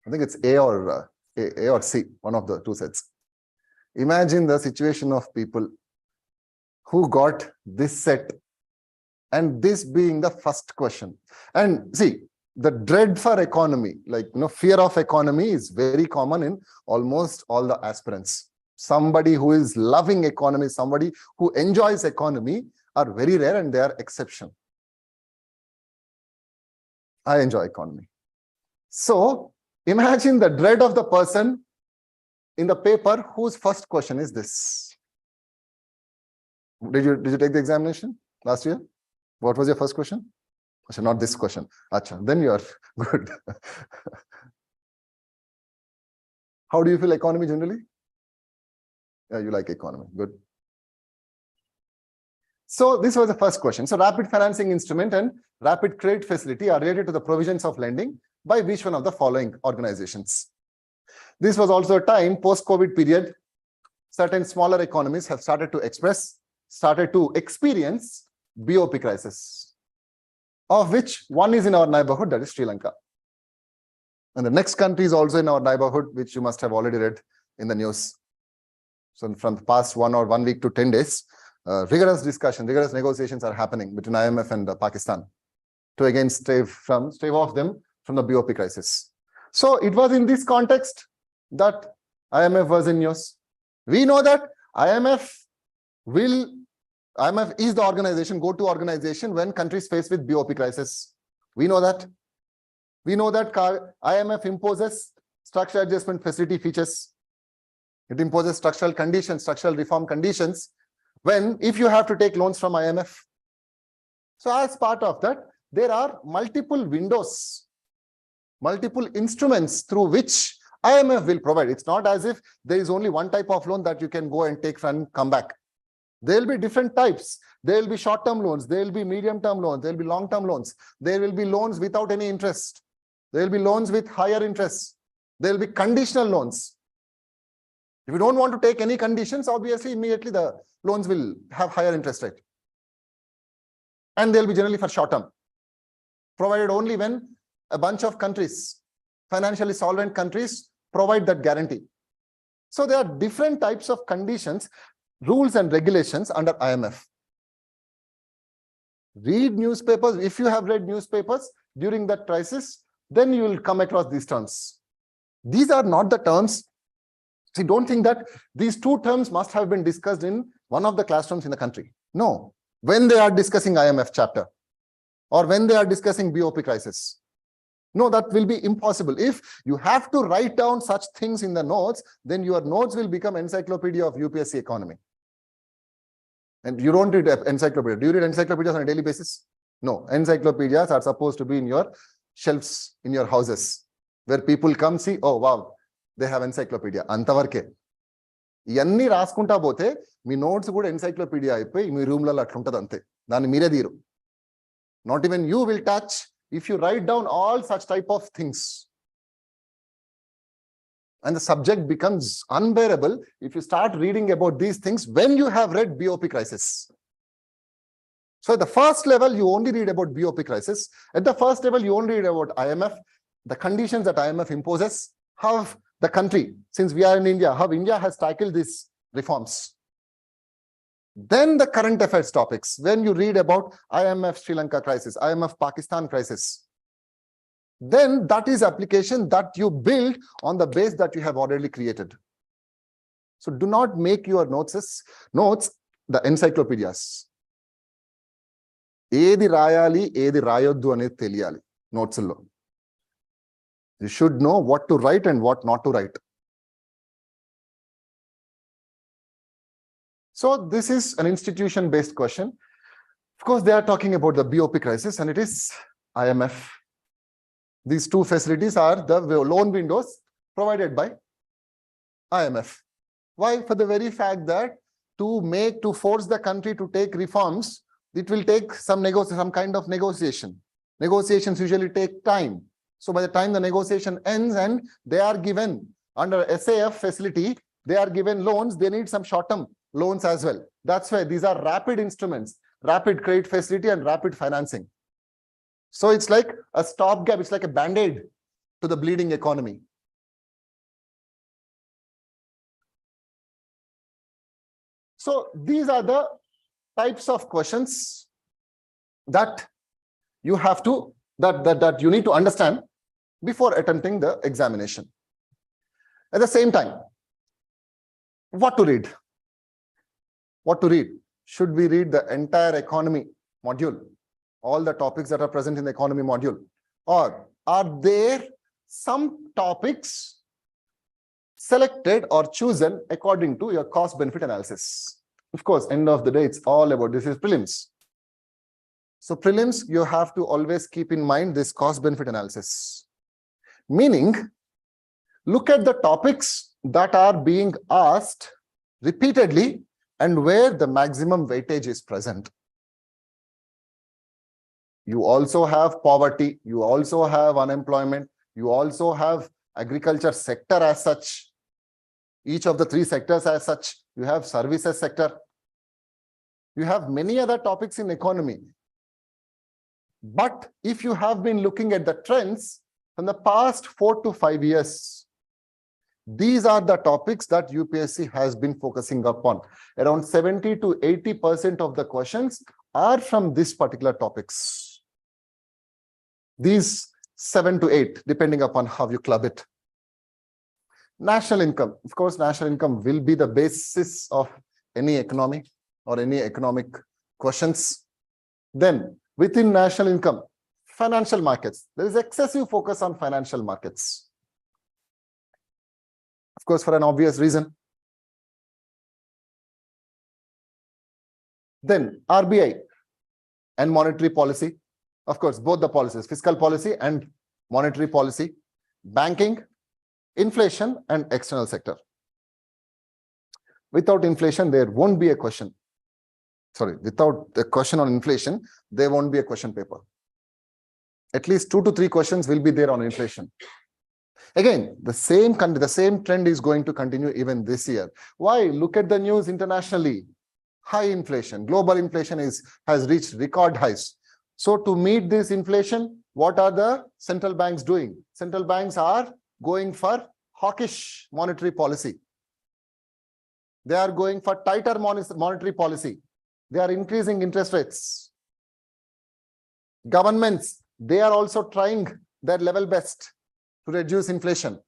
I think it's A or C, one of the two sets. Imagine the situation of people who got this set, and this being the first question. And see, the dread for economy, like fear of economy, is very common in almost all the aspirants. Somebody who is loving economy, somebody who enjoys economy, are very rare, and they are exception. I enjoy economy. So imagine the dread of the person in the paper whose first question is this. Did you take the examination last year? What was your first question? Not this question. Achha, then you are good. How do you feel economy generally? Yeah, you like economy. Good. So this was the first question. So rapid financing instrument and rapid credit facility are related to the provisions of lending by which one of the following organizations. This was also a time post-COVID period. Certain smaller economies have started to experience BOP crisis, of which one is in our neighborhood, that is Sri Lanka. And the next country is also in our neighborhood, which you must have already read in the news. So from the past 1 week to 10 days, rigorous discussion, rigorous negotiations are happening between IMF and Pakistan to again stave off them from the BOP crisis. So it was in this context that IMF was in news. We know that IMF is the organization, go-to organization when countries face with BOP crisis. We know that. We know that IMF imposes structural adjustment facility features. It imposes structural conditions, structural reform conditions, if you have to take loans from IMF. So as part of that, there are multiple windows, multiple instruments through which IMF will provide. It's not as if there is only one type of loan that you can go and take and come back. There will be different types. There will be short-term loans. There will be medium-term loans. There will be long-term loans. There will be loans without any interest. There will be loans with higher interest. There will be conditional loans. If you don't want to take any conditions, obviously, immediately the loans will have higher interest rate. And they'll be generally for short-term, provided only when a bunch of countries, financially solvent countries, provide that guarantee. So there are different types of conditions, rules and regulations under IMF. Read newspapers. If you have read newspapers during that crisis, then you will come across these terms. These are not the terms. See, don't think that these two terms must have been discussed in one of the classrooms in the country. No. When they are discussing IMF chapter or when they are discussing BOP crisis. No, that will be impossible. If you have to write down such things in the notes, then your notes will become encyclopedia of UPSC economy. And you don't read encyclopedia. Do you read encyclopedias on a daily basis? No. Encyclopedias are supposed to be in your shelves, in your houses, where people come see, oh, wow, they have encyclopedia. Antavarke. Yanni raskunta bote, mi notes good encyclopedia aipe, mi room la atluntadante. Dani mire diru. Not even you will touch if you write down all such type of things. And the subject becomes unbearable if you start reading about these things when you have read BOP crisis. So at the first level, you only read about BOP crisis. At the first level, you only read about IMF, the conditions that IMF imposes, how the country, since we are in India, how India has tackled these reforms. Then the current affairs topics, when you read about IMF Sri Lanka crisis, IMF Pakistan crisis, then that is application that you build on the base that you have already created. So do not make your notes the encyclopedias. Edi rayali, edi rayoddu anedi teliyali notes lo. You should know what to write and what not to write. So this is an institution-based question. Of course, they are talking about the BOP crisis, and it is IMF. These two facilities are the loan windows provided by IMF. Why? For the very fact that to force the country to take reforms, it will take some kind of negotiation. Negotiations usually take time. So by the time the negotiation ends and they are given under SAF facility, they are given loans, they need some short-term loans as well. That's why these are rapid instruments, rapid credit facility and rapid financing. So it's like a stopgap, it's like a band-aid to the bleeding economy. So these are the types of questions that you have to, that you need to understand before attempting the examination. At the same time, what to read? What to read? Should we read the entire economy module? All the topics that are present in the economy module? Or are there some topics selected or chosen according to your cost-benefit analysis? Of course, end of the day, it's all about, this is prelims. So prelims, you have to always keep in mind this cost-benefit analysis. Meaning, look at the topics that are being asked repeatedly and where the maximum weightage is present. You also have poverty, you also have unemployment, you also have agriculture sector as such. Each of the three sectors as such. You have services sector. You have many other topics in economy. But if you have been looking at the trends from the past 4 to 5 years, these are the topics that UPSC has been focusing upon. Around 70 to 80% of the questions are from these particular topics. These 7 to 8, depending upon how you club it. National income. Of course, national income will be the basis of any economy or any economic questions. Then, within national income, financial markets. There is excessive focus on financial markets. Of course, for an obvious reason. Then, RBI and monetary policy. Of course, both the policies, fiscal policy and monetary policy, banking, inflation, and external sector. Without inflation, there won't be a question. Sorry, without the question on inflation, there won't be a question paper. At least 2 to 3 questions will be there on inflation. Again, the same trend is going to continue even this year. Why? Look at the news internationally. High inflation, global inflation has reached record highs. So to meet this inflation, what are the central banks doing? Central banks are going for hawkish monetary policy. They are going for tighter monetary policy. They are increasing interest rates. Governments, they are also trying their level best to reduce inflation.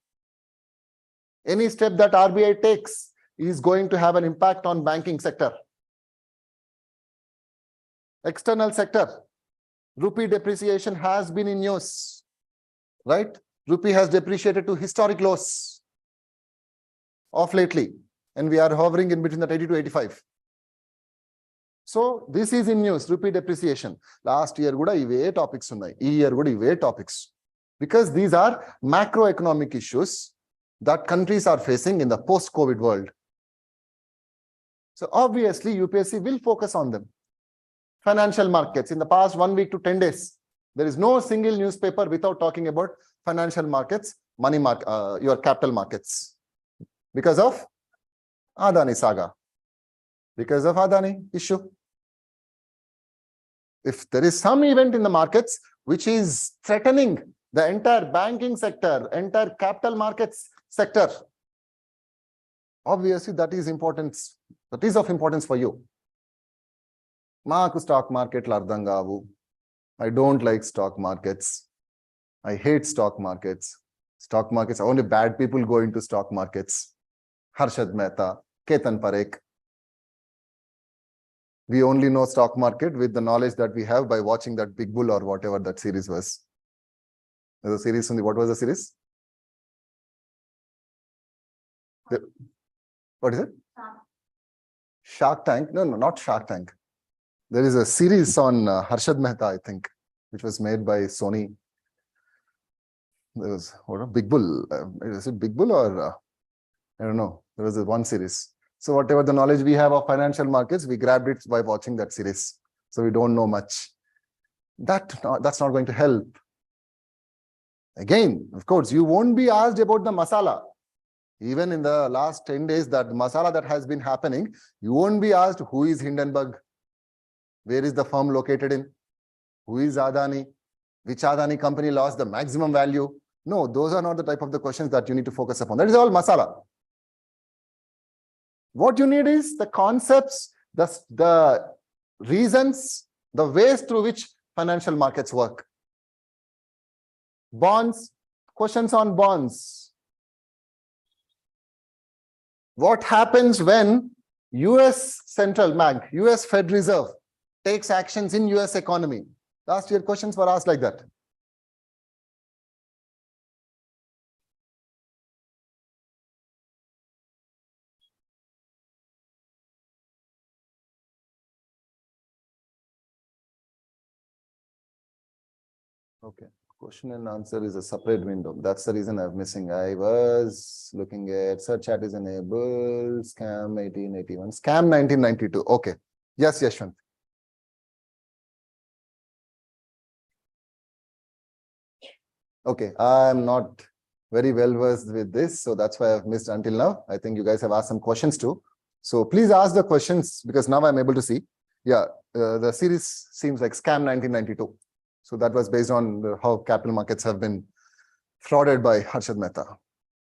Any step that RBI takes is going to have an impact on banking sector. External sector. Rupee depreciation has been in news, right? Rupee has depreciated to historic lows of lately, and we are hovering in between the 80 to 85. So this is in news, rupee depreciation. Last year, kuda ive topics unnai. Ee year kuda ive topics. Because these are macroeconomic issues that countries are facing in the post-COVID world. So obviously, UPSC will focus on them. Financial markets. In the past 1 week to 10 days, there is no single newspaper without talking about financial markets, money market, your capital markets. Because of Adani saga. Because of Adani issue. If there is some event in the markets which is threatening the entire banking sector, entire capital markets sector, obviously that is importance. That is of importance for you. Maaku stock market ardham kavu. I don't like stock markets. I hate stock markets. Stock markets, only bad people go into stock markets. Harshad Mehta, Ketan Parekh. We only know stock market with the knowledge that we have by watching that Big Bull or whatever that series was. There's a series, what was the series? What is it? Shark Tank? No, not Shark Tank. There is a series on Harshad Mehta, I think, which was made by Sony. There was what a Big Bull. Is it Big Bull or I don't know. There was one series. So whatever the knowledge we have of financial markets, we grabbed it by watching that series. So we don't know much. That's not going to help. Again, of course, you won't be asked about the masala. Even in the last 10 days, that masala that has been happening, you won't be asked who is Hindenburg, where is the firm located in, who is Adani, which Adani company lost the maximum value. No, those are not the type of the questions that you need to focus upon. That is all masala. What you need is the concepts, the reasons, the ways through which financial markets work. Bonds, questions on bonds. What happens when US Central Bank, US Fed Reserve takes actions in US economy? Last year questions were asked like that. Okay, question and answer is a separate window. That's the reason I'm missing. I was looking at search chat is enabled, scam 1881, scam 1992. Okay. Yes, Yashwant. Okay, I'm not very well versed with this, so that's why I've missed until now. I think you guys have asked some questions too. So please ask the questions because now I'm able to see. Yeah, the series seems like scam 1992. So that was based on how capital markets have been frauded by Harshad Mehta.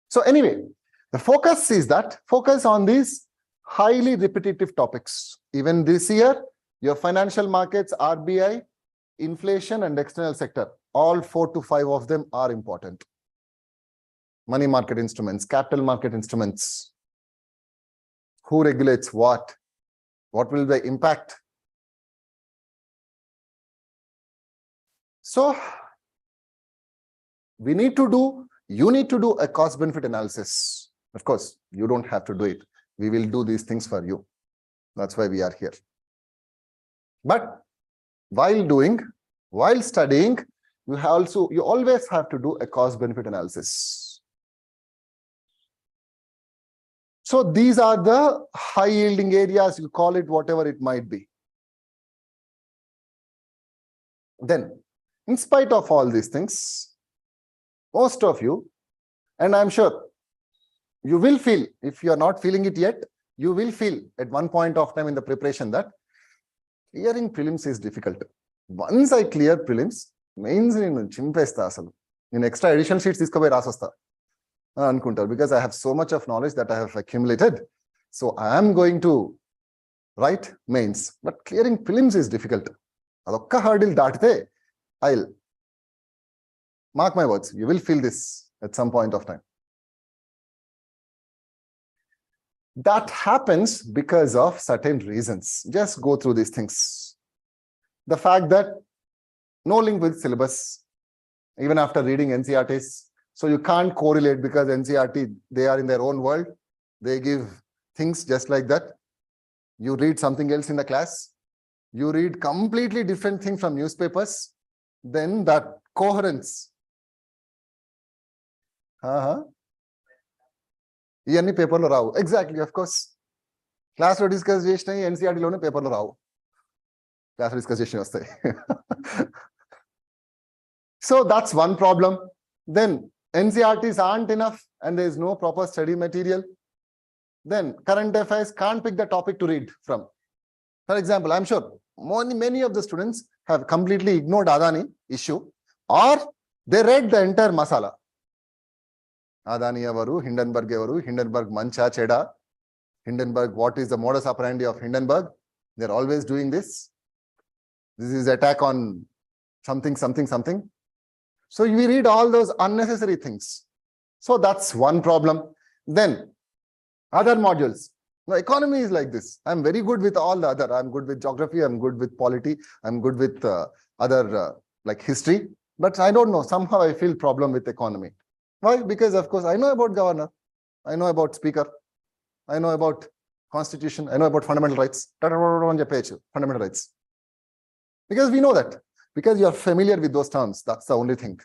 So anyway, the focus is that focus on these highly repetitive topics. Even this year, your financial markets, RBI, inflation and external sector, all 4 to 5 of them are important. Money market instruments, capital market instruments, who regulates what will the impact? So you need to do a cost benefit analysis. Of course, you don't have to do it. We will do these things for you. That's why we are here. But while studying, you always have to do a cost benefit analysis. So these are the high yielding areas, you call it whatever it might be. Then, in spite of all these things, most of you, and I'm sure you will feel, if you are not feeling it yet, you will feel at one point of time in the preparation that clearing prelims is difficult. Once I clear prelims, mains in extra additional sheets because I have so much of knowledge that I have accumulated. So I am going to write mains, but clearing prelims is difficult. I'll mark my words, you will feel this at some point of time. That happens because of certain reasons. Just go through these things. The fact that no link with syllabus, even after reading NCERTs. So you can't correlate because NCERT, they are in their own world. They give things just like that. You read something else in the class. You read completely different thing from newspapers. Then that coherence. Paper lo ravu. Exactly, of course. Class lo discuss chesina NCERT lone paper lo ravu. Class lo discuss chesina vastayi. So that's one problem. Then NCERTs aren't enough and there is no proper study material. Then current affairs can't pick the topic to read from. For example, I'm sure many of the students have completely ignored Adani issue or they read the entire masala. Adani avaru, Hindenburg avaru, Hindenburg mancha cheda, Hindenburg, what is the modus operandi of Hindenburg? They're always doing this. This is attack on something. So we read all those unnecessary things. So that's one problem. Then other modules. No, economy is like this. I'm very good with all the other. I'm good with geography. I'm good with polity. I'm good with other like history. But I don't know. Somehow I feel problem with economy. Why? Because of course I know about governor. I know about speaker. I know about constitution. I know about fundamental rights. Fundamental rights. Because we know that. Because you are familiar with those terms. That's the only thing.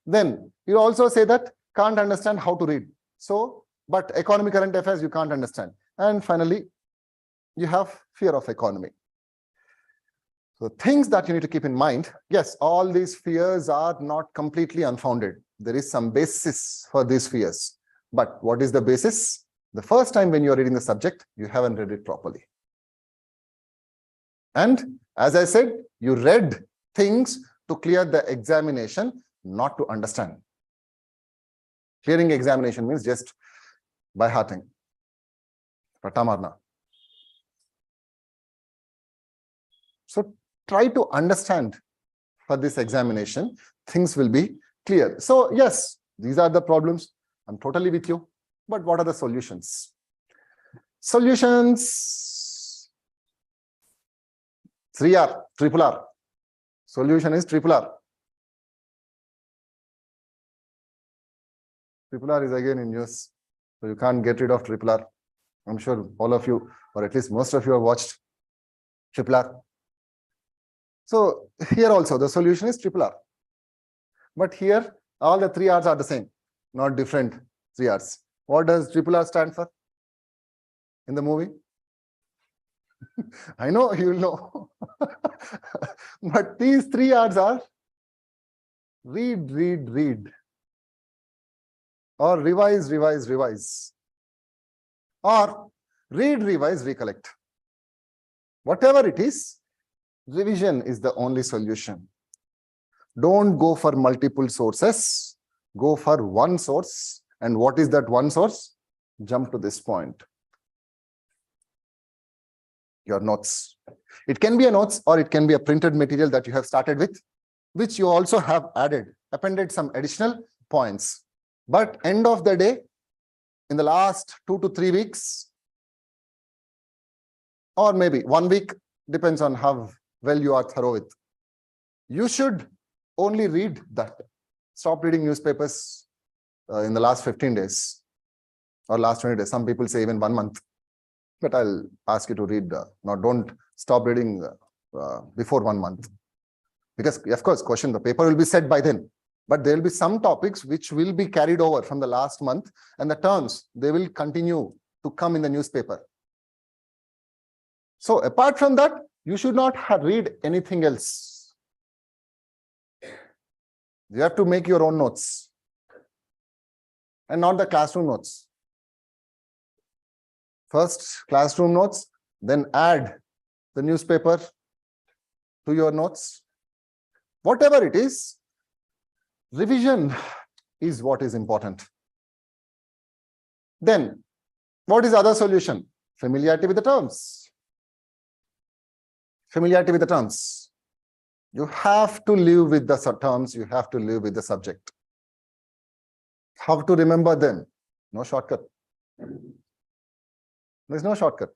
Then you also say that can't understand how to read. So, but economy, current affairs, you can't understand. And finally, you have fear of economy. So things that you need to keep in mind, yes, all these fears are not completely unfounded. There is some basis for these fears. But what is the basis? The first time when you're reading the subject, you haven't read it properly. And as I said, you read things to clear the examination, not to understand. Clearing examination means just by hearting. Ratamarna. So try to understand for this examination, things will be clear. So yes, these are the problems. I'm totally with you. But what are the solutions? Solutions. 3R, triple R. Solution is triple R. Triple R is again in use. So you can't get rid of triple R. I'm sure all of you, or at least most of you, have watched triple R. So here also the solution is triple R. But here all the 3 R's are the same, not different 3 R's. What does triple R stand for in the movie? I know you'll know. But these 3 R's are read, read, read. Or revise, revise, revise. Or read, revise, recollect. Whatever it is, revision is the only solution. Don't go for multiple sources. Go for one source. And what is that one source? Jump to this point. Your notes. It can be a notes or it can be a printed material that you have started with, which you also have appended some additional points. But end of the day, in the last 2 to 3 weeks, or maybe 1 week, depends on how well you are thorough with, you should only read that. Stop reading newspapers in the last 15 days or last 20 days. Some people say even 1 month. But I'll ask you to read. Now, don't stop reading before 1 month. Because, of course, the paper will be set by then. But there will be some topics which will be carried over from the last month. And the terms, they will continue to come in the newspaper. So, apart from that, you should not read anything else. You have to make your own notes. And not the classroom notes. First, classroom notes, then add the newspaper to your notes. Whatever it is, revision is what is important. Then, what is the other solution? Familiarity with the terms. Familiarity with the terms. You have to live with the terms, you have to live with the subject. How to remember them? No shortcut. There's no shortcut.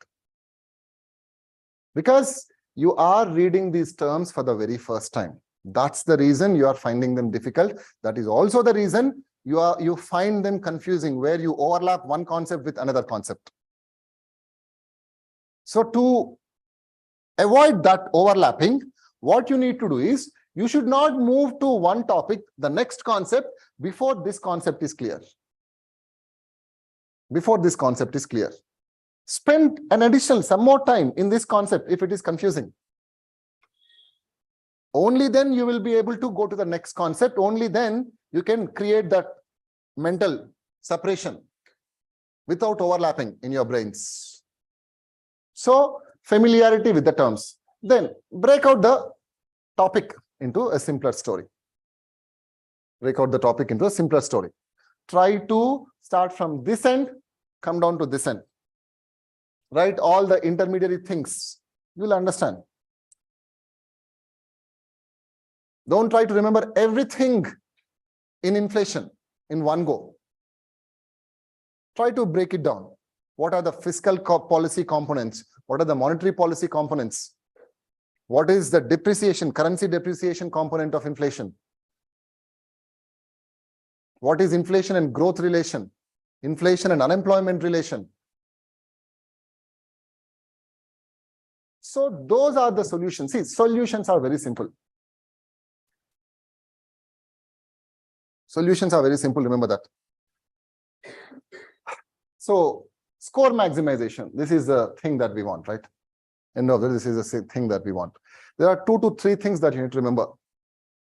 Because you are reading these terms for the very first time. That's the reason you are finding them difficult. That is also the reason you find them confusing, where you overlap one concept with another concept. So to avoid that overlapping, what you need to do is, you should not move to one topic, the next concept, before this concept is clear. Before this concept is clear. Spend an additional, some more time in this concept if it is confusing. Only then you will be able to go to the next concept. Only then you can create that mental separation without overlapping in your brains. So, familiarity with the terms. Then break out the topic into a simpler story. Break out the topic into a simpler story. Try to start from this end, come down to this end. Write all the intermediary things. You will understand. Don't try to remember everything in inflation in one go. Try to break it down. What are the fiscal policy components? What are the monetary policy components? What is the depreciation, currency depreciation component of inflation? What is inflation and growth relation? Inflation and unemployment relation? So those are the solutions. See, solutions are very simple. Solutions are very simple, remember that. So score maximization, this is the thing that we want, right? End of this is the thing that we want. There are 2 to 3 things that you need to remember.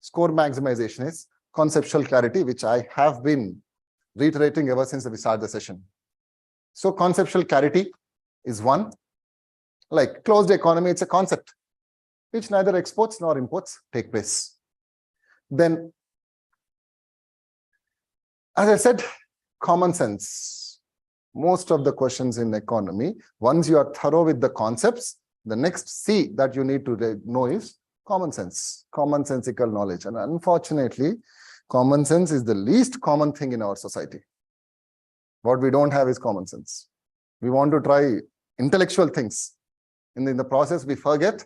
Score maximization is conceptual clarity, which I have been reiterating ever since we started the session. So conceptual clarity is one. Like closed economy, it's a concept which neither exports nor imports take place. Then, as I said, common sense. Most of the questions in economy, once you are thorough with the concepts, the next C that you need to know is common sense, commonsensical knowledge. And unfortunately, common sense is the least common thing in our society. What we don't have is common sense. We want to try intellectual things. In the process, we forget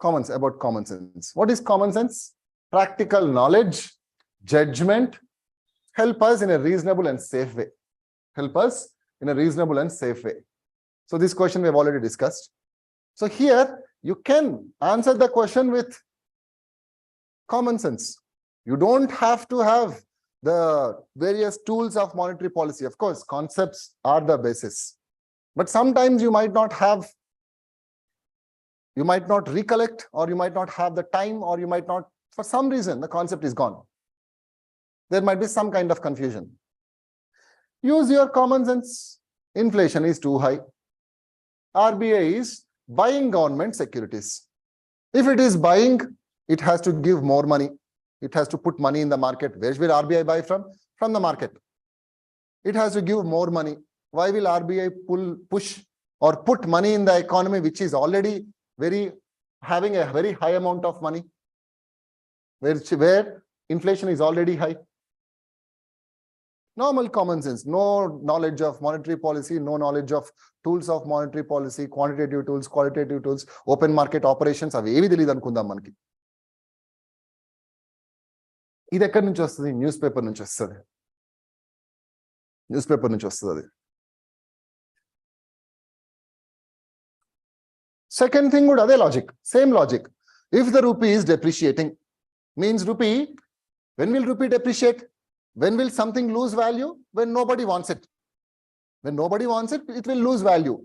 about common sense. What is common sense? Practical knowledge, judgment, help us in a reasonable and safe way. Help us in a reasonable and safe way. So this question we have already discussed. So here, you can answer the question with common sense. You don't have to have the various tools of monetary policy. Of course, concepts are the basis. But sometimes you might not have, you might not recollect, or you might not have the time, or you might not, for some reason, the concept is gone. There might be some kind of confusion. Use your common sense. Inflation is too high. RBI is buying government securities. If it is buying, it has to give more money. It has to put money in the market. Where will RBI buy from? From the market. It has to give more money. Why will RBI push or put money in the economy, which is already having a very high amount of money, where inflation is already high? Normal common sense, no knowledge of monetary policy, no knowledge of tools of monetary policy, quantitative tools, qualitative tools, open market operations, అవి ఏవి తెలియదు అనుకుందాం మనకి. ఇది ఎక్కడి నుంచి వస్తుంది? News paper నుంచి వస్తుంది. న్యూస్ పేపర్ నుంచి వస్తుంది అది. Second thing would other logic, same logic. If the rupee is depreciating, means rupee, when will rupee depreciate? When will something lose value? When nobody wants it. When nobody wants it, it will lose value,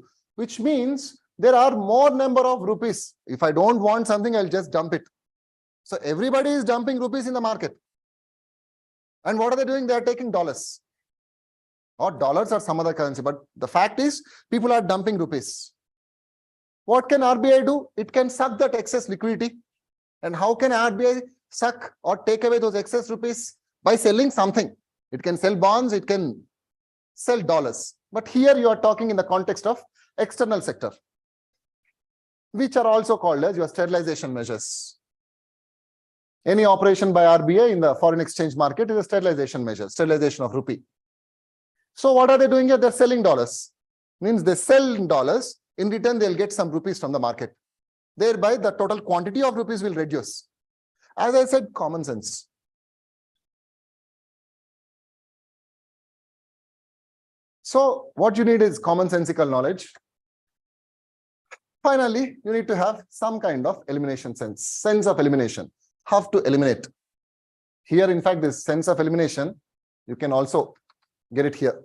which means there are more number of rupees. If I don't want something, I'll just dump it. So everybody is dumping rupees in the market. And what are they doing? They are taking dollars. Or dollars or some other currency. But the fact is, people are dumping rupees. What can RBI do? It can suck that excess liquidity. And how can RBI suck or take away those excess rupees? By selling something. It can sell bonds, it can sell dollars. But here you are talking in the context of external sector, which are also called as your sterilization measures. Any operation by RBI in the foreign exchange market is a sterilization measure, sterilization of rupee. So what are they doing here? They're selling dollars. Means they sell dollars, in return they'll get some rupees from the market. Thereby the total quantity of rupees will reduce. As I said, common sense. So what you need is commonsensical knowledge. Finally, you need to have some kind of elimination sense of elimination. Have to eliminate. Here, in fact, this sense of elimination, you can also get it here.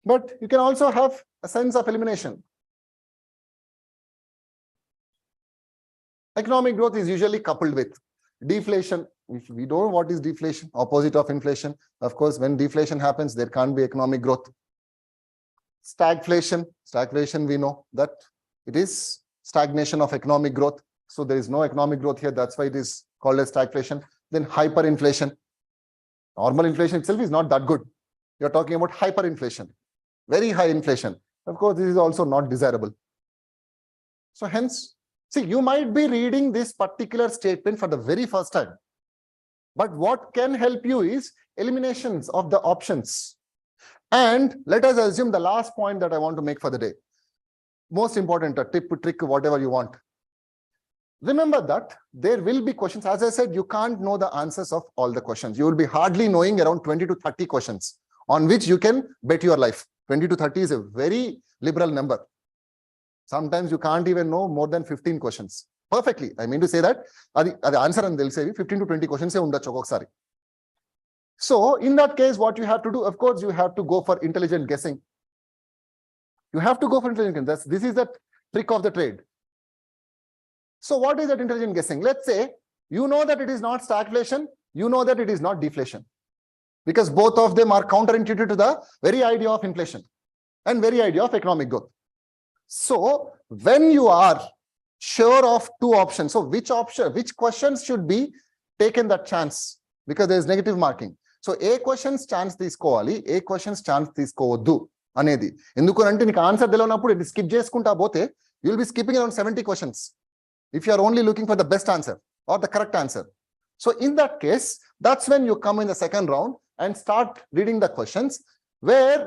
But you can also have a sense of elimination. Economic growth is usually coupled with deflation. If we don't know what is deflation, opposite of inflation. Of course, when deflation happens, there can't be economic growth. Stagflation. Stagflation, we know that it is stagnation of economic growth. So there is no economic growth here. That's why it is called as stagflation. Then hyperinflation. Normal inflation itself is not that good. You're talking about hyperinflation. Very high inflation. Of course, this is also not desirable. So hence, see, you might be reading this particular statement for the very first time. But what can help you is eliminations of the options. And let us assume the last point that I want to make for the day. Most important, a tip, trick, whatever you want. Remember that there will be questions. As I said, you can't know the answers of all the questions. You will be hardly knowing around 20 to 30 questions on which you can bet your life. 20 to 30 is a very liberal number. Sometimes you can't even know more than 15 questions. Perfectly. I mean to say that the answer and they'll say 15 to 20 questions. So in that case, what you have to do, of course, you have to go for intelligent guessing. You have to go for intelligent guessing. This is the trick of the trade. So what is that intelligent guessing? Let's say you know that it is not stagflation, you know that it is not deflation, because both of them are counterintuitive to the very idea of inflation and very idea of economic growth. So when you are sure of two options, so which questions should be taken that chance, because there is negative marking. So A questions chance తీసుకోవాలి, ఏ questions chance తీసుకోవద్దు అనేది. ఎందుకంటే నీకు answer తెలియనప్పుడు ఇది skip చేసుకుంటా పోతే you will be skipping around 70 questions if you are only looking for the best answer or the correct answer. So in that case, that's when you come in the second round and start reading the questions, where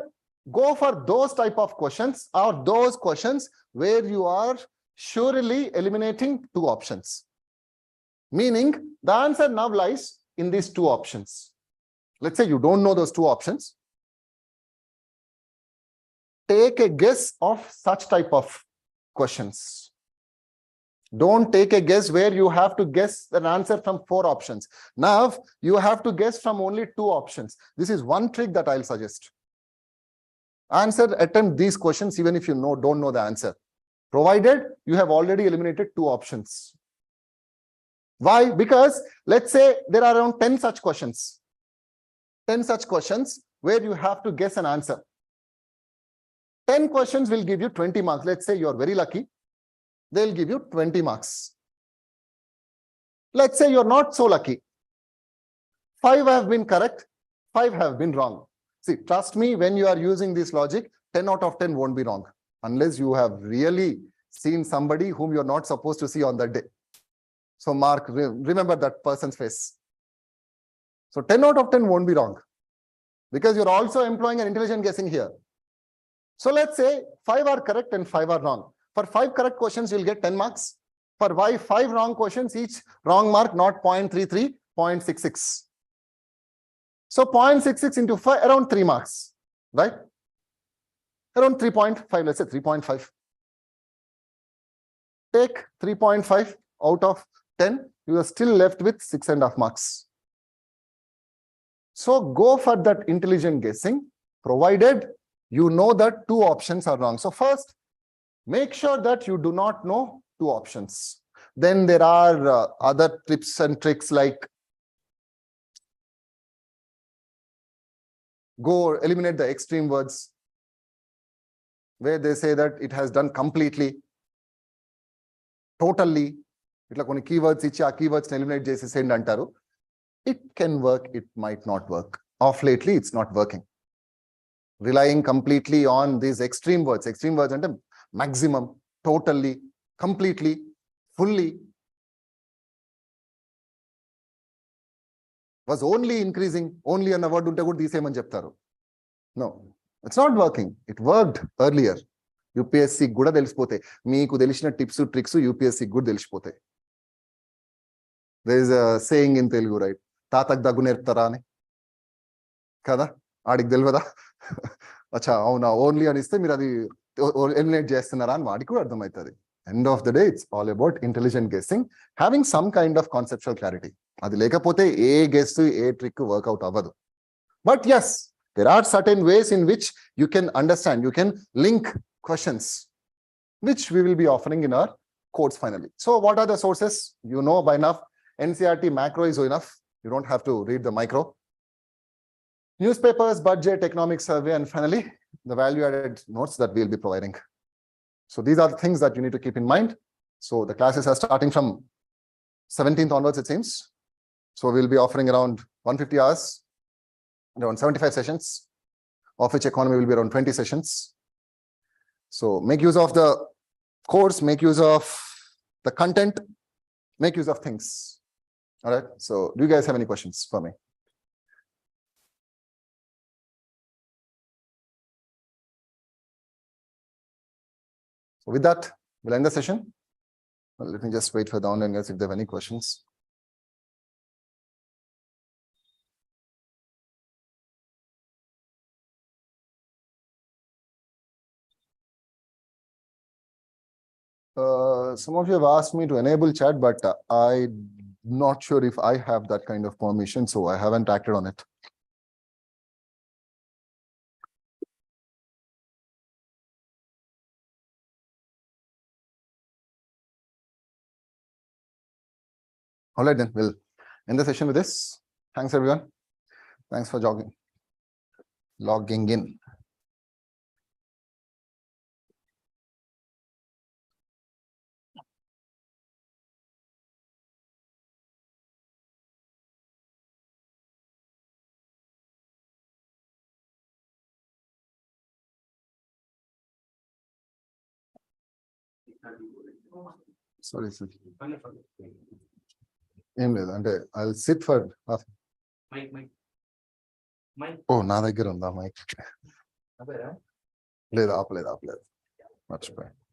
go for those type of questions or those questions where you are surely eliminating two options. Meaning the answer now lies in these two options. Let's say you don't know those two options. Take a guess of such type of questions. Don't take a guess where you have to guess an answer from 4 options. Now you have to guess from only 2 options. This is one trick that I'll suggest. Attempt these questions even if you don't know the answer, provided you have already eliminated 2 options. Why? Because let's say there are around 10 such questions. 10 such questions where you have to guess an answer. 10 questions will give you 20 marks. Let's say you're very lucky. They'll give you 20 marks. Let's say you're not so lucky. 5 have been correct, 5 have been wrong. See, trust me, when you are using this logic, 10 out of 10 won't be wrong, unless you have really seen somebody whom you're not supposed to see on that day. So mark, remember that person's face. So 10 out of 10 won't be wrong, because you're also employing an intelligent guessing here. So let's say 5 are correct and 5 are wrong. For 5 correct questions, you'll get 10 marks. For 5 wrong questions, each wrong mark, not 0.33, 0.66. So 0.66 into 5, around 3 marks, right? Around 3.5, let's say 3.5. Take 3.5 out of 10, you are still left with 6.5 marks. So go for that intelligent guessing, provided you know that 2 options are wrong. So first, make sure that you do not know 2 options. Then there are other tips and tricks like go eliminate the extreme words, where they say that it has done completely, totally. Itla koni keywords ichi aa keywords eliminate chesesend antaru. It can work, it might not work. Of lately, it's not working. Relying completely on these extreme words ante maximum, totally, completely, fully, was only increasing, only an word unte kuda teeseyamani cheptaru. No, it's not working. It worked earlier. UPSC kuda telisipothe, meeku telishina tips tricks UPSC kuda telisipothe. There is a saying in Telugu, right? Tatak dagu nerptara ani kada adik telvada acha avuna only aniste meer adi eliminate చేస్తున్నారా అని వాడికి కూడా అర్థమవుతుంది. End of the day, it's all about intelligent guessing, having some kind of conceptual clarity. అది లేకపోతే ఏ guess ఏ trick work out అవ్వదు. But yes, there are certain ways in which you can understand, you can link questions, which we will be offering in our course finally. So what are the sources? You know by enough. NCERT macro is enough. You don't have to read the micro. Newspapers, budget, economic survey, and finally, the value-added notes that we'll be providing. So these are the things that you need to keep in mind. So the classes are starting from 17th onwards, it seems. So we'll be offering around 150 hours, around 75 sessions, of which economy will be around 20 sessions. So make use of the course, make use of the content, make use of things. All right. So do you guys have any questions for me? So with that, we'll end the session. Well, let me just wait for the online guys if they have any questions. Some of you have asked me to enable chat, but I'm not sure if I have that kind of permission, so I haven't acted on it. All right, then we'll end the session with this. Thanks, everyone. Thanks for logging in. Sorry, sir. I'll sit for. Oh, నా దగ్గర ఉందా mic? లేదు ఆపలేదు. మర్చిపోయాను.